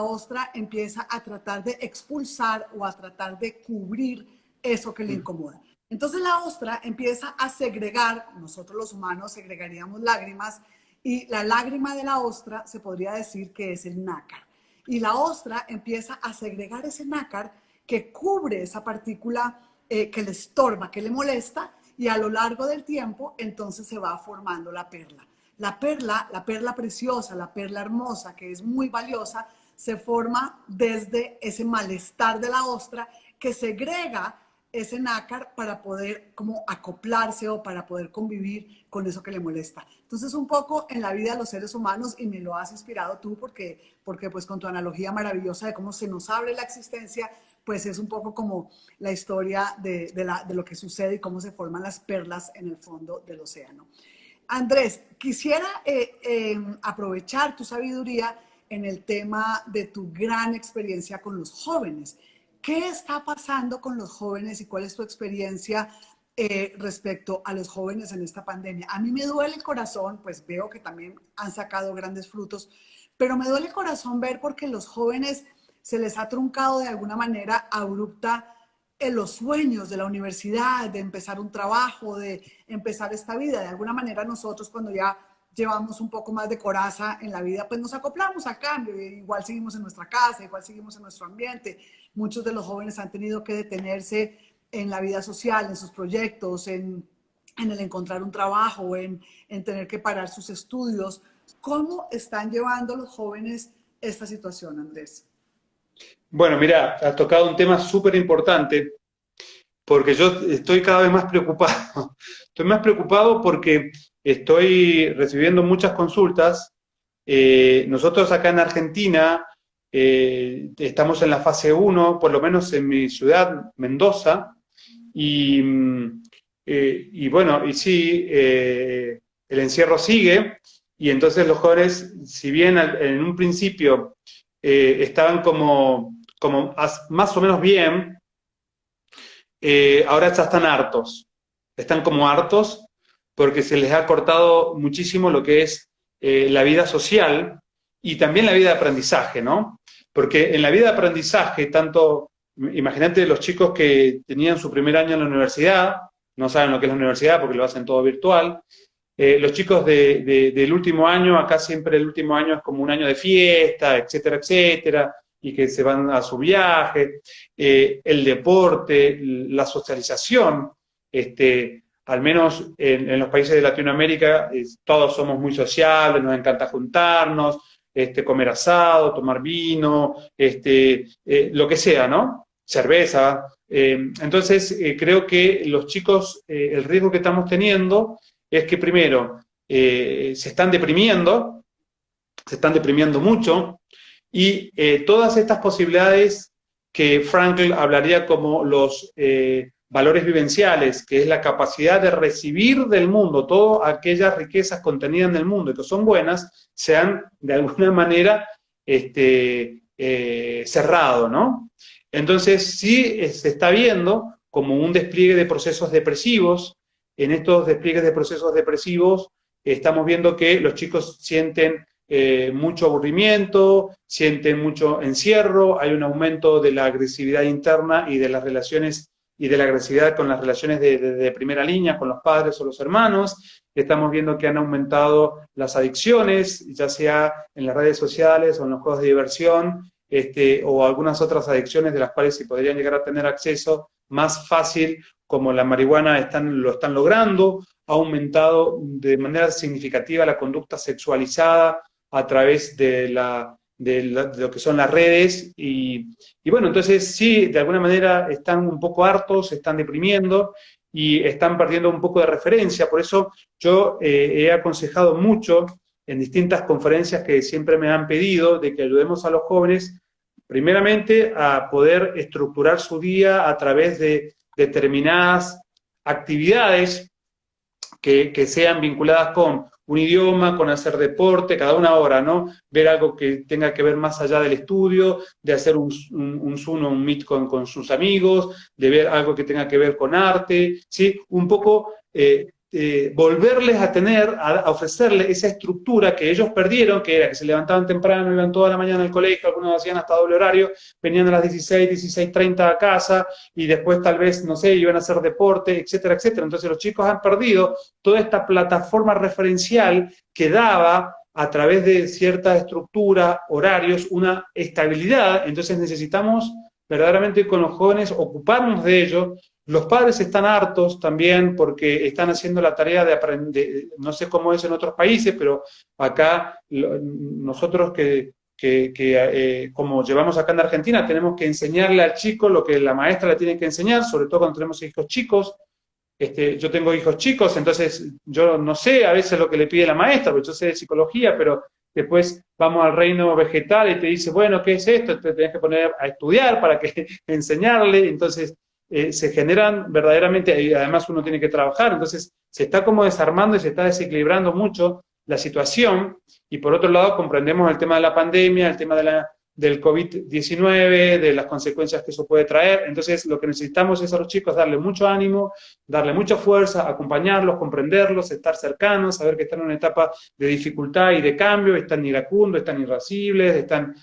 ostra empieza a tratar de expulsar o a tratar de cubrir eso que le incomoda. Entonces la ostra empieza a segregar, nosotros los humanos segregaríamos lágrimas, y la lágrima de la ostra se podría decir que es el nácar. Y la ostra empieza a segregar ese nácar que cubre esa partícula que le estorba, que le molesta, y a lo largo del tiempo entonces se va formando la perla. La perla preciosa, la perla hermosa, que es muy valiosa, se forma desde ese malestar de la ostra que segrega ese nácar para poder como acoplarse o para poder convivir con eso que le molesta. Entonces, un poco en la vida de los seres humanos, y me lo has inspirado tú porque pues con tu analogía maravillosa de cómo se nos abre la existencia, pues es un poco como la historia de lo que sucede y cómo se forman las perlas en el fondo del océano. Andrés, quisiera aprovechar tu sabiduría en el tema de tu gran experiencia con los jóvenes. ¿Qué está pasando con los jóvenes y cuál es tu experiencia respecto a los jóvenes en esta pandemia? A mí me duele el corazón, pues veo que también han sacado grandes frutos, pero me duele el corazón ver porque los jóvenes se les ha truncado de alguna manera abrupta en los sueños de la universidad, de empezar un trabajo, de empezar esta vida. De alguna manera nosotros cuando ya llevamos un poco más de coraza en la vida, pues nos acoplamos al cambio, igual seguimos en nuestra casa, igual seguimos en nuestro ambiente. Muchos de los jóvenes han tenido que detenerse en la vida social, en sus proyectos, en el encontrar un trabajo, en tener que parar sus estudios. ¿Cómo están llevando los jóvenes esta situación, Andrés? Bueno, mira, has tocado un tema súper importante porque yo estoy cada vez más preocupado. Estoy más preocupado porque estoy recibiendo muchas consultas. Nosotros acá en Argentina estamos en la fase 1, por lo menos en mi ciudad, Mendoza, y bueno, y sí, el encierro sigue, y entonces los jóvenes, si bien en un principio estaban como más o menos bien, ahora ya están hartos. Están como hartos porque se les ha cortado muchísimo lo que es la vida social y también la vida de aprendizaje, ¿no? Porque en la vida de aprendizaje, tanto, imagínate los chicos que tenían su primer año en la universidad, no saben lo que es la universidad porque lo hacen todo virtual. Los chicos del último año, acá siempre el último año es como un año de fiesta, etcétera, etcétera, y que se van a su viaje, el deporte, la socialización, al menos en los países de Latinoamérica, todos somos muy sociables, nos encanta juntarnos, comer asado, tomar vino, lo que sea, ¿no? Cerveza. Entonces, creo que los chicos, el riesgo que estamos teniendo es que primero se están deprimiendo mucho, y todas estas posibilidades que Frankl hablaría como los valores vivenciales, que es la capacidad de recibir del mundo todas aquellas riquezas contenidas en el mundo y que son buenas, se han de alguna manera cerrado, ¿no? Entonces sí se está viendo como un despliegue de procesos depresivos. En estos despliegues de procesos depresivos estamos viendo que los chicos sienten mucho aburrimiento, sienten mucho encierro, hay un aumento de la agresividad interna y de las relaciones y de la agresividad con las relaciones de primera línea, con los padres o los hermanos. Estamos viendo que han aumentado las adicciones, ya sea en las redes sociales o en los juegos de diversión, o algunas otras adicciones de las cuales se podrían llegar a tener acceso más fácil, como la marihuana lo están logrando. Ha aumentado de manera significativa la conducta sexualizada a través de lo que son las redes, y bueno, entonces sí, de alguna manera están un poco hartos, se están deprimiendo y están perdiendo un poco de referencia. Por eso yo he aconsejado mucho en distintas conferencias que siempre me han pedido de que ayudemos a los jóvenes, primeramente, a poder estructurar su día a través de determinadas actividades que sean vinculadas con un idioma, con hacer deporte, cada una hora, ¿no? Ver algo que tenga que ver más allá del estudio, de hacer un Zoom o un Meet con sus amigos, de ver algo que tenga que ver con arte, ¿sí? Un poco volverles a ofrecerles esa estructura que ellos perdieron, que era que se levantaban temprano, iban toda la mañana al colegio, algunos hacían hasta doble horario, venían a las 16:30 a casa, y después tal vez, no sé, iban a hacer deporte, etcétera, etcétera. Entonces los chicos han perdido toda esta plataforma referencial que daba a través de cierta estructura, horarios, una estabilidad. Entonces necesitamos verdaderamente con los jóvenes ocuparnos de ellos. Los padres están hartos también porque están haciendo la tarea de aprender, no sé cómo es en otros países, pero acá nosotros como llevamos acá en Argentina, tenemos que enseñarle al chico lo que la maestra le tiene que enseñar, sobre todo cuando tenemos hijos chicos. Yo tengo hijos chicos, entonces yo no sé a veces lo que le pide la maestra, porque yo sé de psicología, pero después vamos al reino vegetal y te dice, bueno, ¿qué es esto? Te tenés que poner a estudiar para que enseñarle. Entonces se generan verdaderamente, y además uno tiene que trabajar, entonces se está como desarmando y se está desequilibrando mucho la situación. Y por otro lado comprendemos el tema de la pandemia, el tema del COVID-19, de las consecuencias que eso puede traer. Entonces lo que necesitamos es a los chicos darle mucho ánimo, darle mucha fuerza, acompañarlos, comprenderlos, estar cercanos, saber que están en una etapa de dificultad y de cambio, están iracundos, están irascibles, están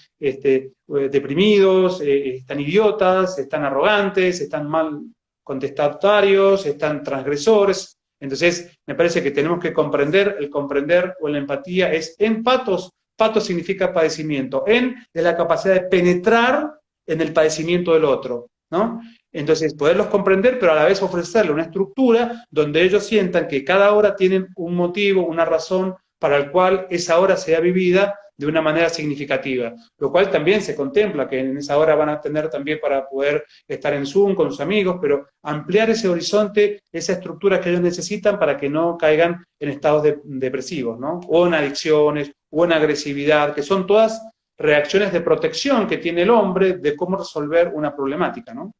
deprimidos, están idiotas, están arrogantes, están mal contestatarios, están transgresores. Entonces, me parece que tenemos que comprender, el comprender o la empatía es empatos. Patos significa padecimiento. En es la capacidad de penetrar en el padecimiento del otro, ¿no? Entonces, poderlos comprender, pero a la vez ofrecerle una estructura donde ellos sientan que cada hora tienen un motivo, una razón para el cual esa hora sea vivida de una manera significativa, lo cual también se contempla que en esa hora van a tener también para poder estar en Zoom con sus amigos, pero ampliar ese horizonte, esa estructura que ellos necesitan para que no caigan en estados depresivos, ¿no? O en adicciones, o en agresividad, que son todas reacciones de protección que tiene el hombre de cómo resolver una problemática, ¿no?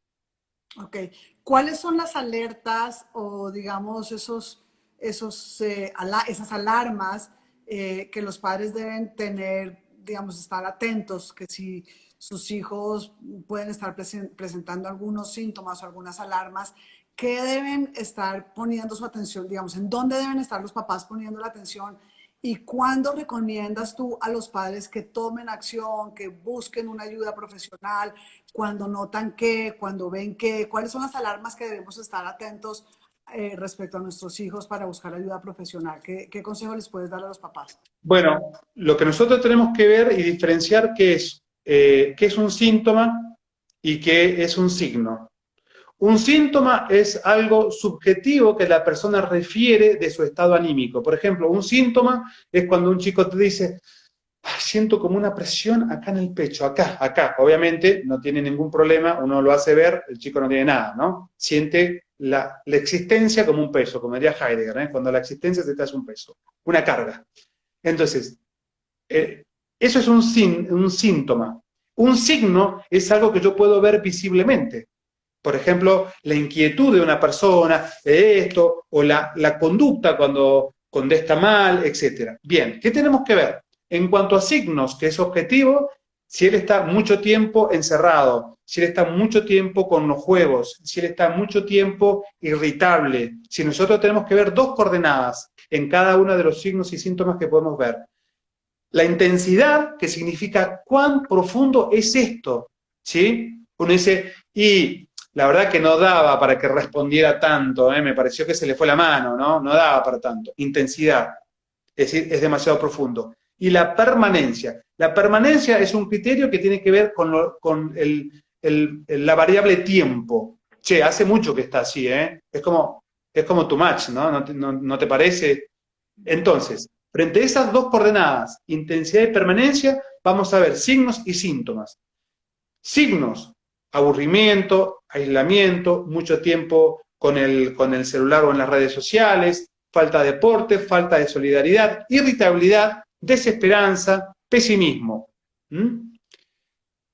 Ok. ¿Cuáles son las alertas o, digamos, esas alarmas que los padres deben tener, digamos, estar atentos, que si sus hijos pueden estar presentando algunos síntomas o algunas alarmas, ¿qué deben estar poniendo su atención, digamos, en dónde deben estar los papás poniendo la atención? ¿Y cuándo recomiendas tú a los padres que tomen acción, que busquen una ayuda profesional, cuando notan qué, cuando ven qué? ¿Cuáles son las alarmas que debemos estar atentos respecto a nuestros hijos para buscar ayuda profesional? ¿Qué consejo les puedes dar a los papás? Bueno, lo que nosotros tenemos que ver y diferenciar qué es un síntoma y qué es un signo. Un síntoma es algo subjetivo que la persona refiere de su estado anímico. Por ejemplo, un síntoma es cuando un chico te dice, siento como una presión acá en el pecho, acá, acá. Obviamente no tiene ningún problema, uno lo hace ver, el chico no tiene nada, ¿no? Siente la existencia como un peso, como diría Heidegger, ¿eh? Cuando la existencia se te hace un peso, una carga. Entonces, eso es un síntoma. Un signo es algo que yo puedo ver visiblemente. Por ejemplo, la inquietud de una persona, de esto, o la conducta cuando contesta mal, etc. Bien, ¿qué tenemos que ver? En cuanto a signos, que es objetivo, si él está mucho tiempo encerrado, si él está mucho tiempo con los juegos, si él está mucho tiempo irritable, si nosotros tenemos que ver dos coordenadas en cada uno de los signos y síntomas que podemos ver. La intensidad, que significa cuán profundo es esto, ¿sí? Uno dice, y la verdad que no daba para que respondiera tanto, me pareció que se le fue la mano, ¿no? No daba para tanto. Intensidad, es decir, es demasiado profundo. Y la permanencia. La permanencia es un criterio que tiene que ver con la variable tiempo. Che, hace mucho que está así, ¿eh? Es como too much, ¿no? ¿No te parece? Entonces, frente a esas dos coordenadas, intensidad y permanencia, vamos a ver signos y síntomas. Signos, aburrimiento, aislamiento, mucho tiempo con el celular o en las redes sociales, falta de deporte, falta de solidaridad, irritabilidad, desesperanza, pesimismo. ¿Mm?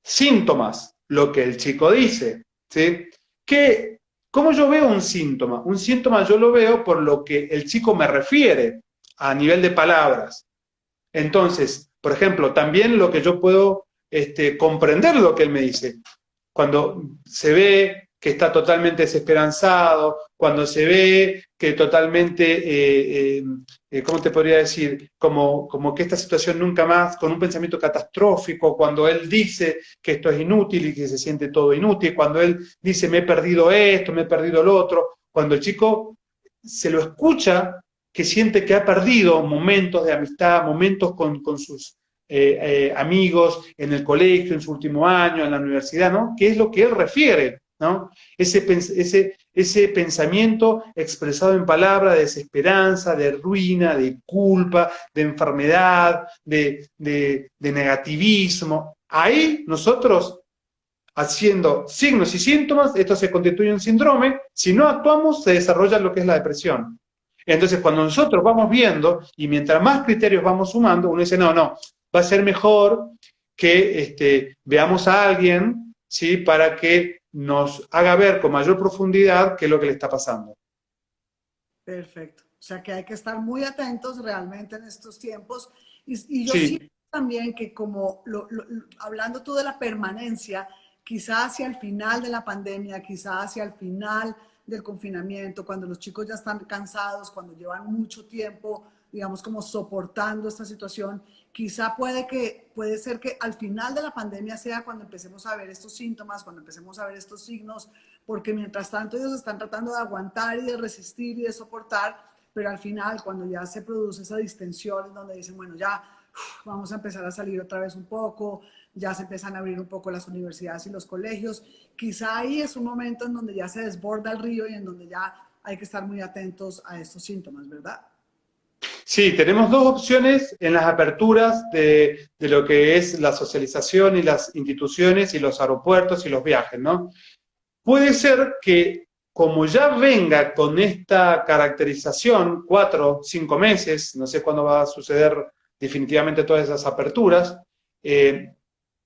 Síntomas, lo que el chico dice, ¿sí? ¿Cómo yo veo un síntoma? Un síntoma yo lo veo por lo que el chico me refiere a nivel de palabras. Entonces, por ejemplo, también lo que yo puedo comprender lo que él me dice. Cuando se ve que está totalmente desesperanzado, cuando se ve que totalmente, ¿cómo te podría decir? Como que esta situación nunca más, con un pensamiento catastrófico, cuando él dice que esto es inútil y que se siente todo inútil, cuando él dice me he perdido esto, me he perdido lo otro, cuando el chico se lo escucha, que siente que ha perdido momentos de amistad, momentos con sus amigos en el colegio, en su último año, en la universidad, ¿no? Que es lo que él refiere, ¿no? Ese pensamiento expresado en palabras de desesperanza, de ruina, de culpa, de enfermedad, de negativismo. Ahí nosotros, haciendo signos y síntomas, esto se constituye en un síndrome. Si no actuamos, se desarrolla lo que es la depresión. Entonces, cuando nosotros vamos viendo, y mientras más criterios vamos sumando, uno dice, no, va a ser mejor que veamos a alguien, ¿sí? Para que nos haga ver con mayor profundidad qué es lo que le está pasando. Perfecto. O sea que hay que estar muy atentos realmente en estos tiempos. Y yo siento Sí, también que como hablando tú de la permanencia, quizás hacia el final de la pandemia, quizás hacia el final del confinamiento, cuando los chicos ya están cansados, cuando llevan mucho tiempo, digamos, como soportando esta situación, quizá puede ser que al final de la pandemia sea cuando empecemos a ver estos síntomas, cuando empecemos a ver estos signos porque mientras tanto ellos están tratando de aguantar y de resistir y de soportar, pero al final cuando ya se produce esa distensión en donde dicen, bueno, ya vamos a empezar a salir otra vez un poco, ya se empiezan a abrir un poco las universidades y los colegios, quizá ahí es un momento en donde ya se desborda el río y en donde ya hay que estar muy atentos a estos síntomas, ¿verdad? Sí, tenemos dos opciones en las aperturas de lo que es la socialización y las instituciones y los aeropuertos y los viajes, ¿no? Puede ser que como ya venga con esta caracterización, 4, 5 meses, no sé cuándo va a suceder definitivamente todas esas aperturas,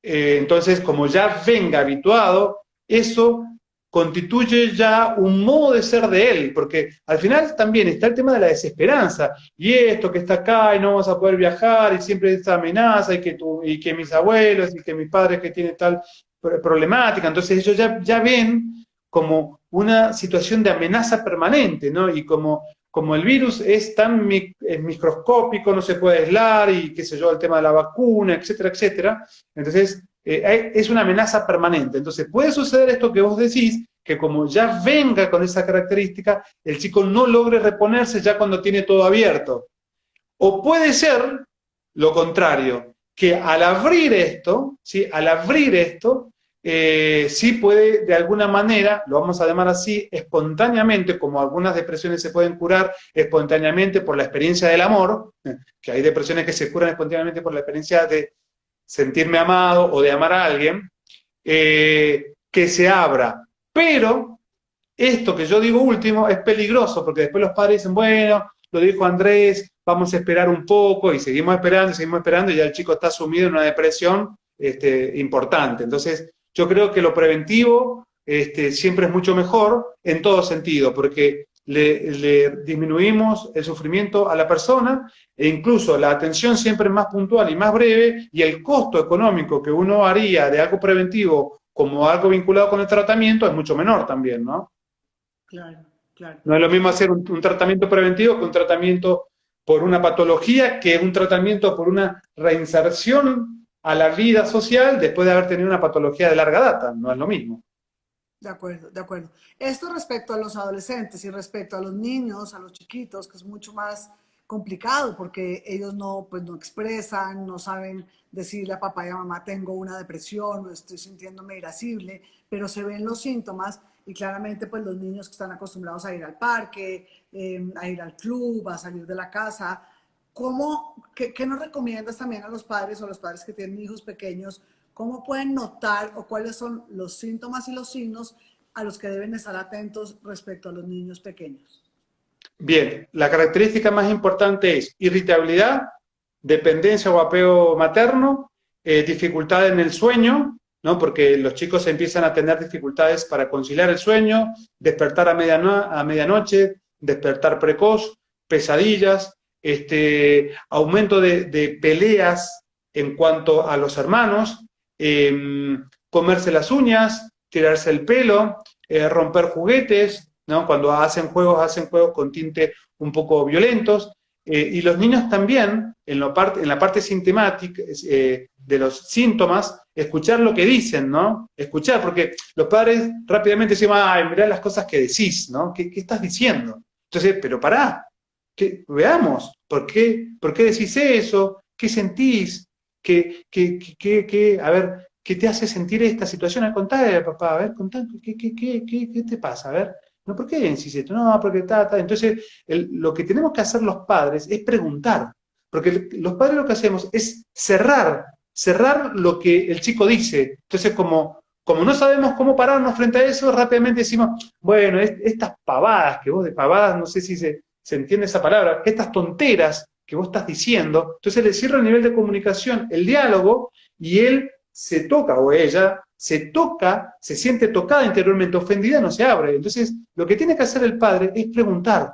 entonces como ya venga habituado, eso constituye ya un modo de ser de él, porque al final también está el tema de la desesperanza, y esto que está acá y no vamos a poder viajar, y siempre esta amenaza, y que mis abuelos, y que mis padres que tienen tal problemática, entonces ellos ya ven como una situación de amenaza permanente, ¿no? Y como el virus es tan microscópico, no se puede aislar, y qué sé yo, el tema de la vacuna, etcétera, etcétera, entonces es una amenaza permanente. Entonces puede suceder esto que vos decís, que como ya venga con esa característica, el chico no logre reponerse ya cuando tiene todo abierto. O puede ser lo contrario, que al abrir esto, ¿sí? Al abrir esto, sí puede de alguna manera, lo vamos a llamar así, espontáneamente, como algunas depresiones se pueden curar espontáneamente por la experiencia del amor, que hay depresiones que se curan espontáneamente por la experiencia de sentirme amado o de amar a alguien, que se abra. Pero esto que yo digo último es peligroso, porque después los padres dicen, bueno, lo dijo Andrés, vamos a esperar un poco, y seguimos esperando, y ya el chico está sumido en una depresión importante. Entonces, yo creo que lo preventivo siempre es mucho mejor en todo sentido, porque le disminuimos el sufrimiento a la persona, e incluso la atención siempre es más puntual y más breve, y el costo económico que uno haría de algo preventivo como algo vinculado con el tratamiento es mucho menor también, ¿no? Claro, claro. No es lo mismo hacer un tratamiento preventivo que un tratamiento por una patología, que un tratamiento por una reinserción a la vida social después de haber tenido una patología de larga data. No es lo mismo. De acuerdo, de acuerdo. Esto respecto a los adolescentes y respecto a los niños, a los chiquitos, que es mucho más complicado porque ellos no, pues no expresan, no saben decirle a papá y a mamá tengo una depresión o estoy sintiéndome irascible, pero se ven los síntomas y claramente pues los niños que están acostumbrados a ir al parque, a ir al club, a salir de la casa, qué nos recomiendas también a los padres o a los padres que tienen hijos pequeños? ¿Cómo pueden notar o cuáles son los síntomas y los signos a los que deben estar atentos respecto a los niños pequeños? Bien, la característica más importante es irritabilidad, dependencia o apego materno, dificultad en el sueño, ¿no? Porque los chicos empiezan a tener dificultades para conciliar el sueño, despertar a medianoche, despertar precoz, pesadillas, aumento de peleas en cuanto a los hermanos, comerse las uñas, tirarse el pelo, romper juguetes, ¿no? Cuando hacen juegos con tinte un poco violentos, y los niños también, en la parte sintomática, de los síntomas, escuchar lo que dicen, ¿no? Escuchar, porque los padres rápidamente dicen, ay, mirá las cosas que decís, ¿no? ¿Qué estás diciendo? Entonces, pero pará, veamos, ¿por qué decís eso? ¿Qué sentís? A ver, ¿qué te hace sentir esta situación? Contale, papá, a ver, contá, ¿qué te pasa? A ver, no, ¿por qué decís esto? No, porque ta. Entonces, lo que tenemos que hacer los padres es preguntar, porque los padres lo que hacemos es cerrar lo que el chico dice. Entonces, como no sabemos cómo pararnos frente a eso, rápidamente decimos, bueno, estas pavadas que vos, de pavadas, no sé si se entiende esa palabra, estas tonteras que vos estás diciendo, entonces le cierra el nivel de comunicación, el diálogo, y él se toca, o ella se toca, se siente tocada interiormente, ofendida, no se abre. Entonces, lo que tiene que hacer el padre es preguntar,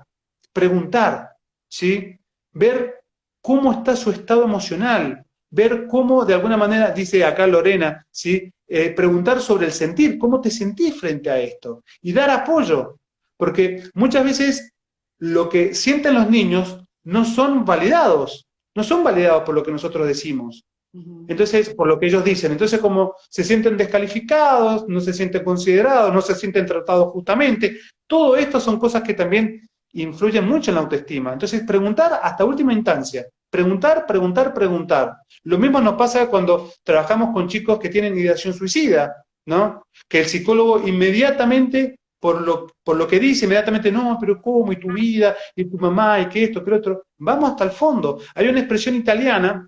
¿sí? Ver cómo está su estado emocional, ver cómo, de alguna manera, dice acá Lorena, ¿sí? Preguntar sobre el sentir, cómo te sentís frente a esto, y dar apoyo, porque muchas veces lo que sienten los niños no son validados por lo que nosotros decimos. Ujú. Entonces, por lo que ellos dicen, entonces como se sienten descalificados, no se sienten considerados, no se sienten tratados justamente, todo esto son cosas que también influyen mucho en la autoestima. Entonces, preguntar hasta última instancia, preguntar, preguntar, preguntar. Lo mismo nos pasa cuando trabajamos con chicos que tienen ideación suicida, ¿no? Que el psicólogo inmediatamente, por lo que dice, inmediatamente, no, pero ¿cómo? Y tu vida, y tu mamá, y que esto, que lo otro. Vamos hasta el fondo. Hay una expresión italiana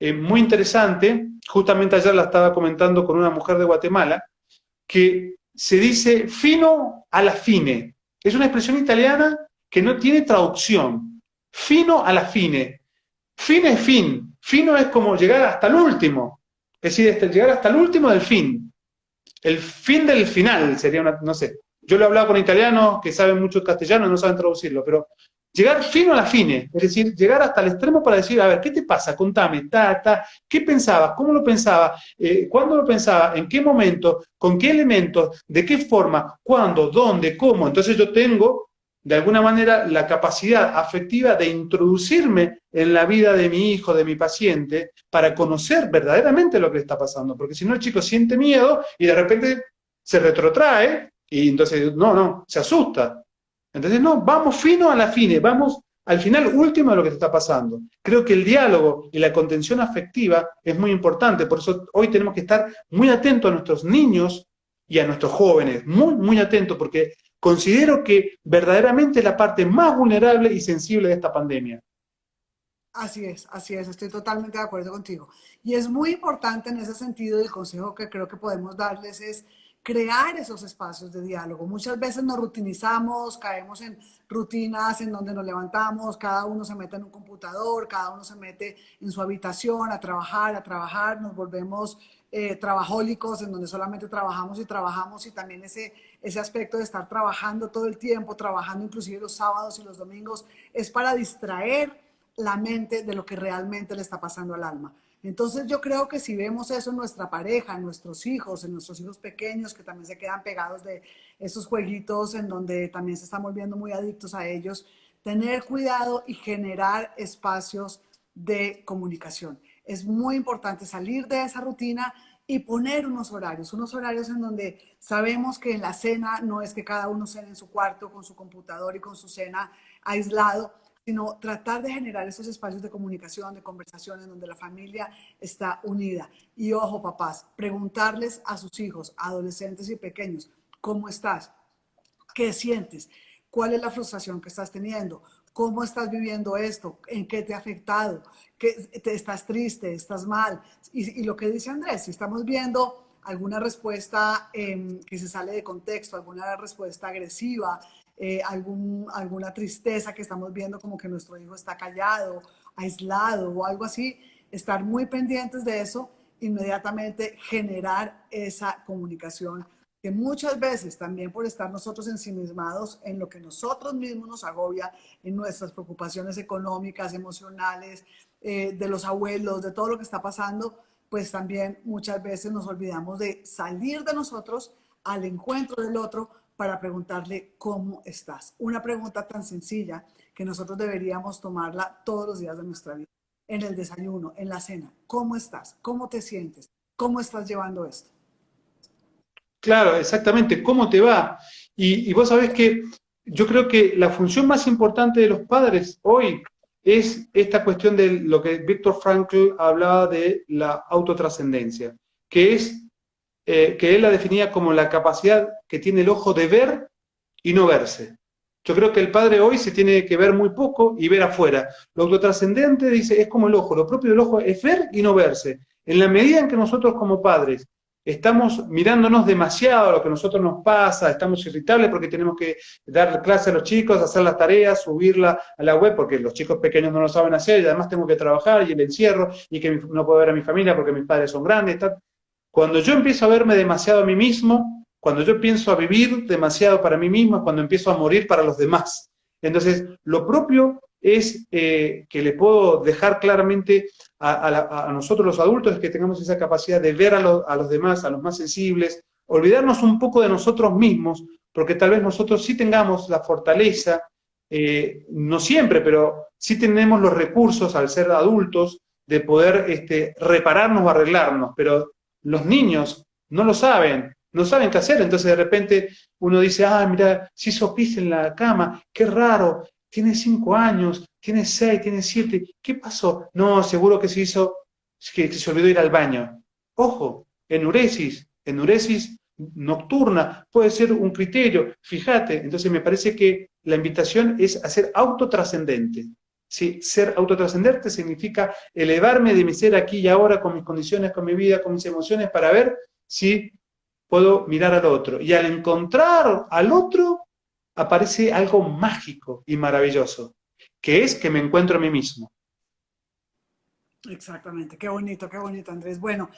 muy interesante, justamente ayer la estaba comentando con una mujer de Guatemala, que se dice fino a la fine. Es una expresión italiana que no tiene traducción. Fino a la fine. Fin es fin. Fino es como llegar hasta el último. Es decir, llegar hasta el último del fin. El fin del final sería una, no sé. Yo lo he hablado con italianos que saben mucho castellano y no saben traducirlo, pero llegar fino a la fine, es decir, llegar hasta el extremo para decir, a ver, ¿qué te pasa? Contame, ¿qué pensabas? ¿Cómo lo pensabas? ¿Cuándo lo pensabas? ¿En qué momento? ¿Con qué elementos? ¿De qué forma? ¿Cuándo? ¿Dónde? ¿Cómo? Entonces yo tengo, de alguna manera, la capacidad afectiva de introducirme en la vida de mi hijo, de mi paciente, para conocer verdaderamente lo que le está pasando, porque si no el chico siente miedo y de repente se retrotrae y entonces, no, se asusta. Entonces, no, vamos fino a la fine, vamos al final último de lo que te está pasando. Creo que el diálogo y la contención afectiva es muy importante, por eso hoy tenemos que estar muy atentos a nuestros niños y a nuestros jóvenes, muy, muy atentos, porque considero que verdaderamente es la parte más vulnerable y sensible de esta pandemia. Así es, estoy totalmente de acuerdo contigo. Y es muy importante en ese sentido, el consejo que creo que podemos darles es crear esos espacios de diálogo. Muchas veces nos rutinizamos, caemos en rutinas en donde nos levantamos, cada uno se mete en un computador, cada uno se mete en su habitación a trabajar, nos volvemos trabajólicos en donde solamente trabajamos y también ese aspecto de estar trabajando todo el tiempo, trabajando inclusive los sábados y los domingos, es para distraer la mente de lo que realmente le está pasando al alma. Entonces yo creo que si vemos eso en nuestra pareja, en nuestros hijos pequeños que también se quedan pegados de esos jueguitos en donde también se están volviendo muy adictos a ellos, tener cuidado y generar espacios de comunicación. Es muy importante salir de esa rutina y poner unos horarios en donde sabemos que en la cena no es que cada uno cene en su cuarto con su computador y con su cena aislado, sino tratar de generar esos espacios de comunicación, de conversación, en donde la familia está unida. Y ojo, papás, preguntarles a sus hijos, adolescentes y pequeños, ¿cómo estás? ¿Qué sientes? ¿Cuál es la frustración que estás teniendo? ¿Cómo estás viviendo esto? ¿En qué te ha afectado? ¿Estás triste? ¿Estás mal? Y lo que dice Andrés, si estamos viendo alguna respuesta que se sale de contexto, alguna respuesta agresiva, alguna tristeza que estamos viendo como que nuestro hijo está callado, aislado o algo así, estar muy pendientes de eso, inmediatamente generar esa comunicación que muchas veces también por estar nosotros ensimismados en lo que nosotros mismos nos agobia, en nuestras preocupaciones económicas, emocionales, de los abuelos, de todo lo que está pasando, pues también muchas veces nos olvidamos de salir de nosotros al encuentro del otro para preguntarle cómo estás. Una pregunta tan sencilla que nosotros deberíamos tomarla todos los días de nuestra vida. En el desayuno, en la cena, ¿cómo estás? ¿Cómo te sientes? ¿Cómo estás llevando esto? Claro, exactamente, ¿cómo te va? Y vos sabés que yo creo que la función más importante de los padres hoy es esta cuestión de lo que Viktor Frankl hablaba de la autotrascendencia, que es que él la definía como la capacidad que tiene el ojo de ver y no verse. Yo creo que el padre hoy se tiene que ver muy poco y ver afuera. Lo autotrascendente, dice, es como el ojo. Lo propio del ojo es ver y no verse. En la medida en que nosotros como padres estamos mirándonos demasiado a lo que a nosotros nos pasa, estamos irritables porque tenemos que dar clase a los chicos, hacer las tareas, subirla a la web porque los chicos pequeños no lo saben hacer y además tengo que trabajar y el encierro y que no puedo ver a mi familia porque mis padres son grandes. Cuando yo empiezo a verme demasiado a mí mismo, cuando yo pienso a vivir demasiado para mí mismo, es cuando empiezo a morir para los demás. Entonces, lo propio es que le puedo dejar claramente a nosotros los adultos, es que tengamos esa capacidad de ver a los demás, a los más sensibles, olvidarnos un poco de nosotros mismos, porque tal vez nosotros sí tengamos la fortaleza, no siempre, pero sí tenemos los recursos al ser adultos, de poder repararnos o arreglarnos, pero los niños no lo saben, no saben qué hacer, entonces de repente uno dice, ah, mira, se hizo pis en la cama, qué raro, tiene 5 años, tiene 6, tiene 7, ¿qué pasó? No, seguro que se hizo, que se olvidó ir al baño. Ojo, enuresis nocturna, puede ser un criterio, fíjate, entonces me parece que la invitación es a ser autotrascendente. ¿Sí? Ser autotrascendente significa elevarme de mi ser aquí y ahora con mis condiciones, con mi vida, con mis emociones, para ver si puedo mirar al otro. Y al encontrar al otro, aparece algo mágico y maravilloso, que es que me encuentro a mí mismo. Exactamente, qué bonito, Andrés. Bueno,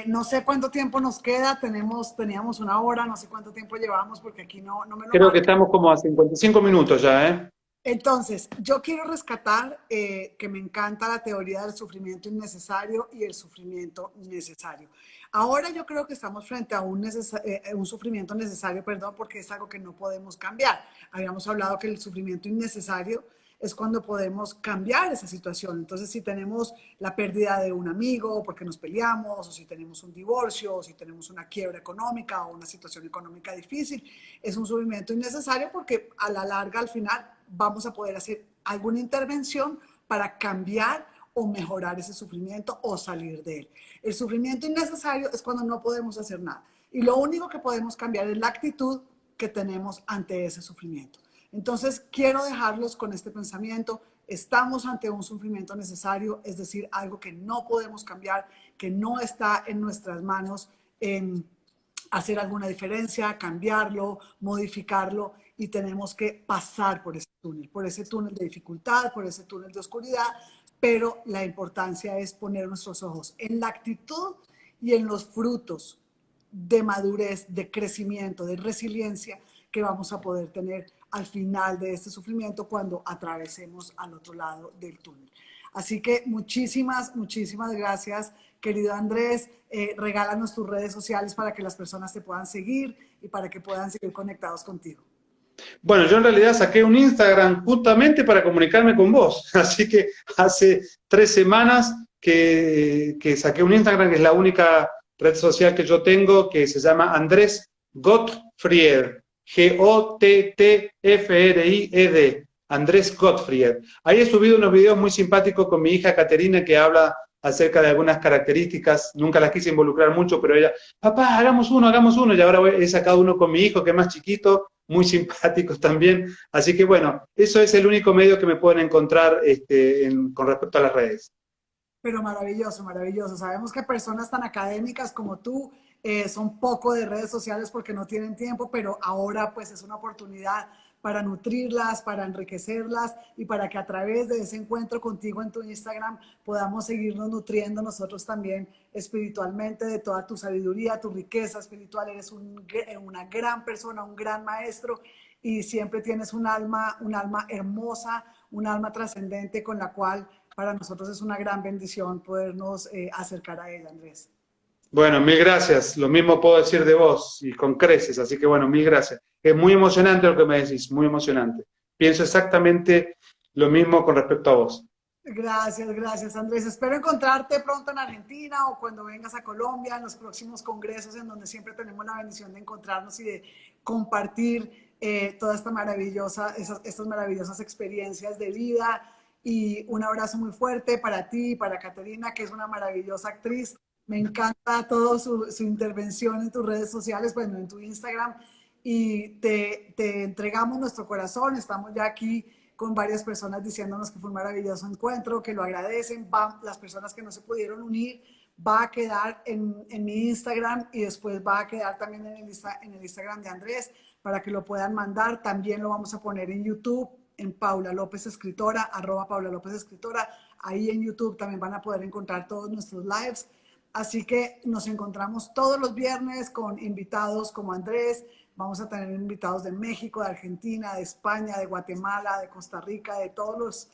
no sé cuánto tiempo nos queda, teníamos una hora, no sé cuánto tiempo llevamos porque aquí no me lo Creo que marca. estamos como a 55 minutos ya, ¿eh? Entonces, yo quiero rescatar que me encanta la teoría del sufrimiento innecesario y el sufrimiento necesario. Ahora yo creo que estamos frente a un sufrimiento necesario, perdón, porque es algo que no podemos cambiar. Habíamos hablado que el sufrimiento innecesario es cuando podemos cambiar esa situación. Entonces, si tenemos la pérdida de un amigo porque nos peleamos, o si tenemos un divorcio, o si tenemos una quiebra económica o una situación económica difícil, es un sufrimiento innecesario porque a la larga, al final, vamos a poder hacer alguna intervención para cambiar o mejorar ese sufrimiento o salir de él. El sufrimiento innecesario es cuando no podemos hacer nada. Y lo único que podemos cambiar es la actitud que tenemos ante ese sufrimiento. Entonces, quiero dejarlos con este pensamiento. Estamos ante un sufrimiento necesario, es decir, algo que no podemos cambiar, que no está en nuestras manos hacer alguna diferencia, cambiarlo, modificarlo, y tenemos que pasar por ese túnel de dificultad, por ese túnel de oscuridad, pero la importancia es poner nuestros ojos en la actitud y en los frutos de madurez, de crecimiento, de resiliencia que vamos a poder tener al final de este sufrimiento cuando atravesemos al otro lado del túnel. Así que muchísimas gracias, querido Andrés. Regálanos tus redes sociales para que las personas te puedan seguir y para que puedan seguir conectados contigo. Bueno, yo en realidad saqué un Instagram justamente para comunicarme con vos, así que hace 3 semanas que saqué un Instagram, que es la única red social que yo tengo, que se llama Andrés Gottfried, Gottfried, Andrés Gottfried. Ahí he subido unos videos muy simpáticos con mi hija Caterina, que habla acerca de algunas características, nunca las quise involucrar mucho, pero ella, papá, hagamos uno, y ahora he sacado uno con mi hijo, que es más chiquito, muy simpáticos también, así que bueno, eso es el único medio que me pueden encontrar con respecto a las redes. Pero maravilloso. Sabemos que personas tan académicas como tú son poco de redes sociales porque no tienen tiempo, pero ahora pues es una oportunidad para nutrirlas, para enriquecerlas y para que a través de ese encuentro contigo en tu Instagram podamos seguirnos nutriendo nosotros también espiritualmente de toda tu sabiduría, tu riqueza espiritual. Eres una gran persona, un gran maestro y siempre tienes un alma hermosa, un alma trascendente con la cual para nosotros es una gran bendición podernos acercar a ella, Andrés. Bueno, mil gracias. Lo mismo puedo decir de vos y con creces, así que bueno, mil gracias. Es muy emocionante lo que me decís, muy emocionante. Pienso exactamente lo mismo con respecto a vos. Gracias, Andrés. Espero encontrarte pronto en Argentina o cuando vengas a Colombia, en los próximos congresos en donde siempre tenemos la bendición de encontrarnos y de compartir toda estas maravillosas experiencias de vida. Y un abrazo muy fuerte para ti y para Caterina, que es una maravillosa actriz. Me encanta toda su intervención en tus redes sociales, bueno, en tu Instagram. Y te entregamos nuestro corazón. Estamos ya aquí con varias personas diciéndonos que fue un maravilloso encuentro, que lo agradecen. Las personas que no se pudieron unir, va a quedar en mi Instagram y después va a quedar también en el Instagram de Andrés para que lo puedan mandar. También lo vamos a poner en YouTube, en Paula López Escritora, @Paula López Escritora. Ahí en YouTube también van a poder encontrar todos nuestros lives. Así que nos encontramos todos los viernes con invitados como Andrés. Vamos a tener invitados de México, de Argentina, de España, de Guatemala, de Costa Rica, de todos los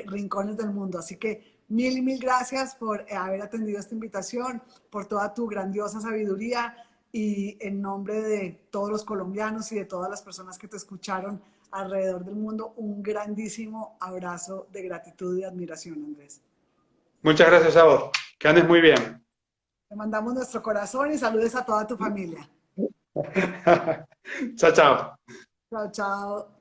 rincones del mundo. Así que mil gracias por haber atendido esta invitación, por toda tu grandiosa sabiduría y en nombre de todos los colombianos y de todas las personas que te escucharon alrededor del mundo, un grandísimo abrazo de gratitud y admiración, Andrés. Muchas gracias a vos. Que andes muy bien. Te mandamos nuestro corazón y saludes a toda tu familia. Chao, chao. Chao, chao.